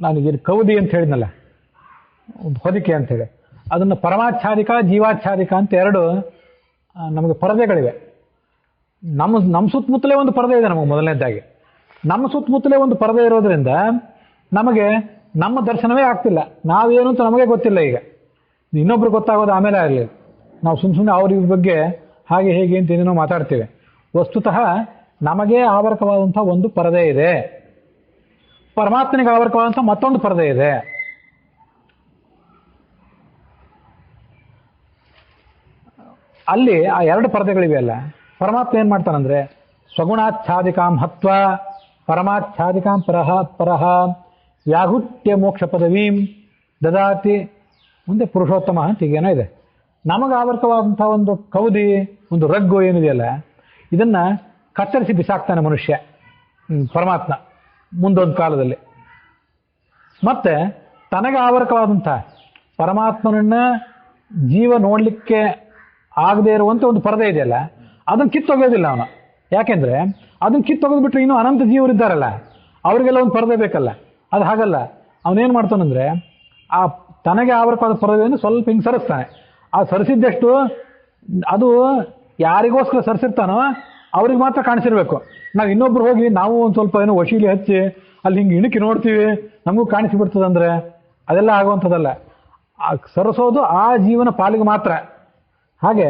ನನಗೆ ಕವದಿ ಅಂತ ಹೇಳಿದ್ನಲ್ಲ, ಹೊದಿಕೆ ಅಂಥೇಳಿ, ಅದನ್ನು ಪರಮಾಚ್ಛಾದಿಕ ಜೀವಾಚ್ಛಾದಿಕ ಅಂತ 2 ನಮಗೆ ಪರದೆಗಳಿವೆ. ನಮ್ಮ ಸುತ್ತಮುತ್ತಲೇ ಒಂದು ಪರದೆ ಇದೆ. ನಮಗೆ ಮೊದಲನೇದಾಗಿ ನಮ್ಮ ಸುತ್ತಮುತ್ತಲೇ ಒಂದು ಪರದೆ ಇರೋದ್ರಿಂದ ನಮಗೆ ನಮ್ಮ ದರ್ಶನವೇ ಆಗ್ತಿಲ್ಲ. ನಾವೇನು ಅಂತ ನಮಗೆ ಗೊತ್ತಿಲ್ಲ. ಈಗ ಇನ್ನೊಬ್ರು ಗೊತ್ತಾಗೋದು ಆಮೇಲೆ ಆಗಲಿ. ನಾವು ಸುಮ್ಮನೆ ಅವ್ರ ಬಗ್ಗೆ ಹಾಗೆ ಹೇಗೆ ಅಂತ ಏನೇನೋ ಮಾತಾಡ್ತೇವೆ. ವಸ್ತುತಃ ನಮಗೆ ಆವರಕವಾದಂಥ ಒಂದು ಪರದೆ ಇದೆ, ಪರಮಾತ್ಮನಿಗೆ ಆವರಕವಾದಂಥ ಮತ್ತೊಂದು ಪರದೆ ಇದೆ. ಅಲ್ಲಿ ಆ 2 ಪರದೆಗಳಿವೆ ಅಲ್ಲ. ಪರಮಾತ್ಮ ಏನು ಮಾಡ್ತಾನಂದ್ರೆ, ಸ್ವಗುಣಾಚ್ಛಾದಿಕಾಂ ಹತ್ವ ಪರಮಾಚ್ಛಾದಿಕಾಂ ಪರಹ ವ್ಯಾಹುಟ್ಯ ಮೋಕ್ಷ ಪದವೀಂ ದದಾತಿ, ಮುಂದೆ ಪುರುಷೋತ್ತಮ ಅಂತ ಹೀಗೇನೋ ಇದೆ. ನಮಗೆ ಆವರ್ತವಾದಂಥ ಒಂದು ಕೌದಿ, ಒಂದು ರಗ್ಗು ಏನಿದೆಯಲ್ಲ, ಇದನ್ನು ಕತ್ತರಿಸಿ ಬಿಸಾಕ್ತಾನೆ ಮನುಷ್ಯ, ಪರಮಾತ್ಮ ಮುಂದೊಂದು ಕಾಲದಲ್ಲಿ. ಮತ್ತೆ ತನಗೆ ಆವರಕವಾದಂಥ ಪರಮಾತ್ಮನನ್ನ ಜೀವ ನೋಡಲಿಕ್ಕೆ ಆಗದೆ ಇರುವಂಥ ಒಂದು ಪರದೆ ಇದೆಯಲ್ಲ, ಅದನ್ನು ಕಿತ್ತೊಗೆಯೋದಿಲ್ಲ ಅವನು. ಯಾಕೆಂದರೆ ಅದನ್ನು ಕಿತ್ತೊಗೆದ್ಬಿಟ್ರೆ ಇನ್ನೂ ಅನಂತ ಜೀವರಿದ್ದಾರಲ್ಲ, ಅವರಿಗೆಲ್ಲ ಒಂದು ಪರದೆ ಬೇಕಲ್ಲ. ಅದು ಹಾಗಲ್ಲ. ಅವನೇನು ಮಾಡ್ತಾನಂದರೆ ಆ ತನಗೆ ಆವರಕವಾದ ಪರದೆಯನ್ನು ಸ್ವಲ್ಪ ಹಿಂಗೆ ಸರಿಸ್ತಾನೆ. ಆ ಸರಿಸಿದ್ದಷ್ಟು ಅದು ಯಾರಿಗೋಸ್ಕರ ಸರಿಸಿರ್ತಾನೋ ಅವ್ರಿಗೆ ಮಾತ್ರ ಕಾಣಿಸಿರ್ಬೇಕು. ನಾವು ಇನ್ನೊಬ್ರು ಹೋಗಿ ನಾವು ಒಂದು ಸ್ವಲ್ಪ ಏನೋ ವಶೀಲಿ ಹಚ್ಚಿ ಅಲ್ಲಿ ಹಿಂಗೆ ಇಣುಕಿ ನೋಡ್ತೀವಿ, ನಮಗೂ ಕಾಣಿಸಿಬಿಡ್ತದಂದ್ರೆ ಅದೆಲ್ಲ ಆಗುವಂಥದ್ದಲ್ಲ. ಸರಿಸೋದು ಆ ಜೀವನ ಪಾಲಿಗೆ ಮಾತ್ರ. ಹಾಗೆ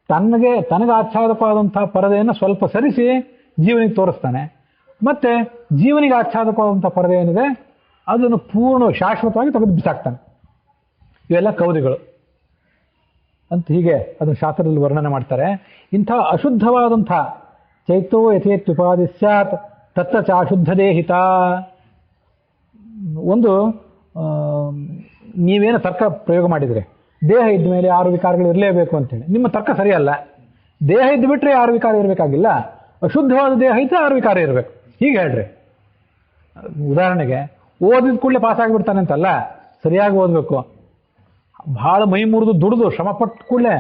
ತನಗೆ ಆಚ್ಛಾದಕವಾದಂಥ ಪರದೆಯನ್ನು ಸ್ವಲ್ಪ ಸರಿಸಿ ಜೀವನಿಗೆ ತೋರಿಸ್ತಾನೆ. ಮತ್ತೆ ಜೀವನಿಗೆ ಆಚ್ಛಾದಕವಾದಂಥ ಪರದೆ ಏನಿದೆ ಅದನ್ನು ಪೂರ್ಣ ಶಾಶ್ವತವಾಗಿ ತೆಗೆದು ಬಿಸಾಕ್ತಾನೆ. ಇವೆಲ್ಲ ಕೌದಿಗಳು ಅಂತ ಹೀಗೆ ಅದನ್ನು ಶಾಸ್ತ್ರದಲ್ಲಿ ವರ್ಣನೆ ಮಾಡ್ತಾರೆ. ಇಂಥ ಅಶುದ್ಧವಾದಂಥ ಚೈತ್ರೋ ಯಥೇತ್ಯುಪಾದಿ ಸ್ಯಾತ್ ತತ್ತ ಚ ಅಶುದ್ಧ ದೇಹಿತ. ಒಂದು ನೀವೇನು ತರ್ಕ ಪ್ರಯೋಗ ಮಾಡಿದರೆ ದೇಹ ಇದ್ದ ಮೇಲೆ 6 ವಿಕಾರಗಳು ಇರಲೇಬೇಕು ಅಂತೇಳಿ, ನಿಮ್ಮ ತರ್ಕ ಸರಿಯಲ್ಲ. ದೇಹ ಇದ್ದು ಬಿಟ್ಟರೆ 6 ವಿಕಾರ ಇರಬೇಕಾಗಿಲ್ಲ, ಅಶುದ್ಧವಾದ ದೇಹ ಇದ್ದರೆ 6 ವಿಕಾರ ಇರಬೇಕು. ಹೀಗೆ ಹೇಳ್ರಿ. ಉದಾಹರಣೆಗೆ ಓದಿದ ಕೂಡಲೇ ಪಾಸ್ ಆಗಿಬಿಡ್ತಾನೆ ಅಂತಲ್ಲ, ಸರಿಯಾಗಿ ಓದಬೇಕು. ಭಾಳ ಮೈ ಮುರಿದು ದುಡಿದು ಶ್ರಮಪಟ್ಟು ಕೂಡಲೇ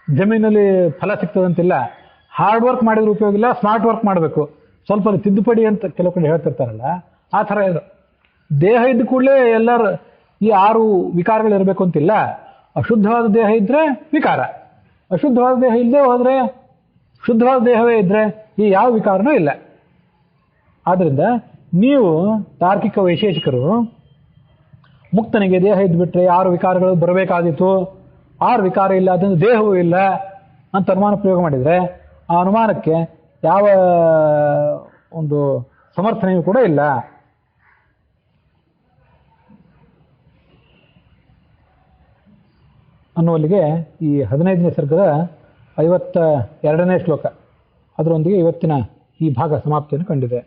ಜಮೀನಲ್ಲಿ ಫಲ ಸಿಗ್ತದಂತಿಲ್ಲ. ಹಾರ್ಡ್ ವರ್ಕ್ ಮಾಡಿದ್ರೆ ಉಪಯೋಗ ಇಲ್ಲ, ಸ್ಮಾರ್ಟ್ ವರ್ಕ್ ಮಾಡಬೇಕು. ಸ್ವಲ್ಪ ತಿದ್ದುಪಡಿ ಅಂತ ಕೆಲವು ಕಡೆ ಹೇಳ್ತಿರ್ತಾರಲ್ಲ, ಆ ಥರ ಇದು. ದೇಹ ಇದ್ದ ಕೂಡಲೇ ಎಲ್ಲರೂ ಈ 6 ವಿಕಾರಗಳು ಇರಬೇಕು ಅಂತಿಲ್ಲ. ಅಶುದ್ಧವಾದ ದೇಹ ಇದ್ದರೆ ವಿಕಾರ, ಅಶುದ್ಧವಾದ ದೇಹ ಇಲ್ಲದೆ ಹೋದರೆ, ಶುದ್ಧವಾದ ದೇಹವೇ ಇದ್ದರೆ ಈ ಯಾವ ವಿಕಾರನೂ ಇಲ್ಲ. ಆದ್ದರಿಂದ ನೀವು ತಾರ್ಕಿಕ ವೈಶೇಷಿಕರು ಮುಕ್ತನಿಗೆ ದೇಹ ಇದ್ದುಬಿಟ್ರೆ 6 ವಿಕಾರಗಳು ಬರಬೇಕಾದಿತ್ತು, 6 ವಿಕಾರ ಇಲ್ಲ, ಅದನ್ನು ದೇಹವೂ ಇಲ್ಲ ಅಂತ ಅನುಮಾನ ಪ್ರಯೋಗ ಮಾಡಿದರೆ ಆ ಅನುಮಾನಕ್ಕೆ ಯಾವ ಒಂದು ಸಮರ್ಥನೆಯೂ ಕೂಡ ಇಲ್ಲ. ಅನ್ನುವಲ್ಲಿಗೆ ಈ 15ನೇ ಸರ್ಗದ 52ನೇ ಶ್ಲೋಕ ಅದರೊಂದಿಗೆ ಇವತ್ತಿನ ಈ ಭಾಗ ಸಮಾಪ್ತಿಯನ್ನು ಕಂಡಿದೆ.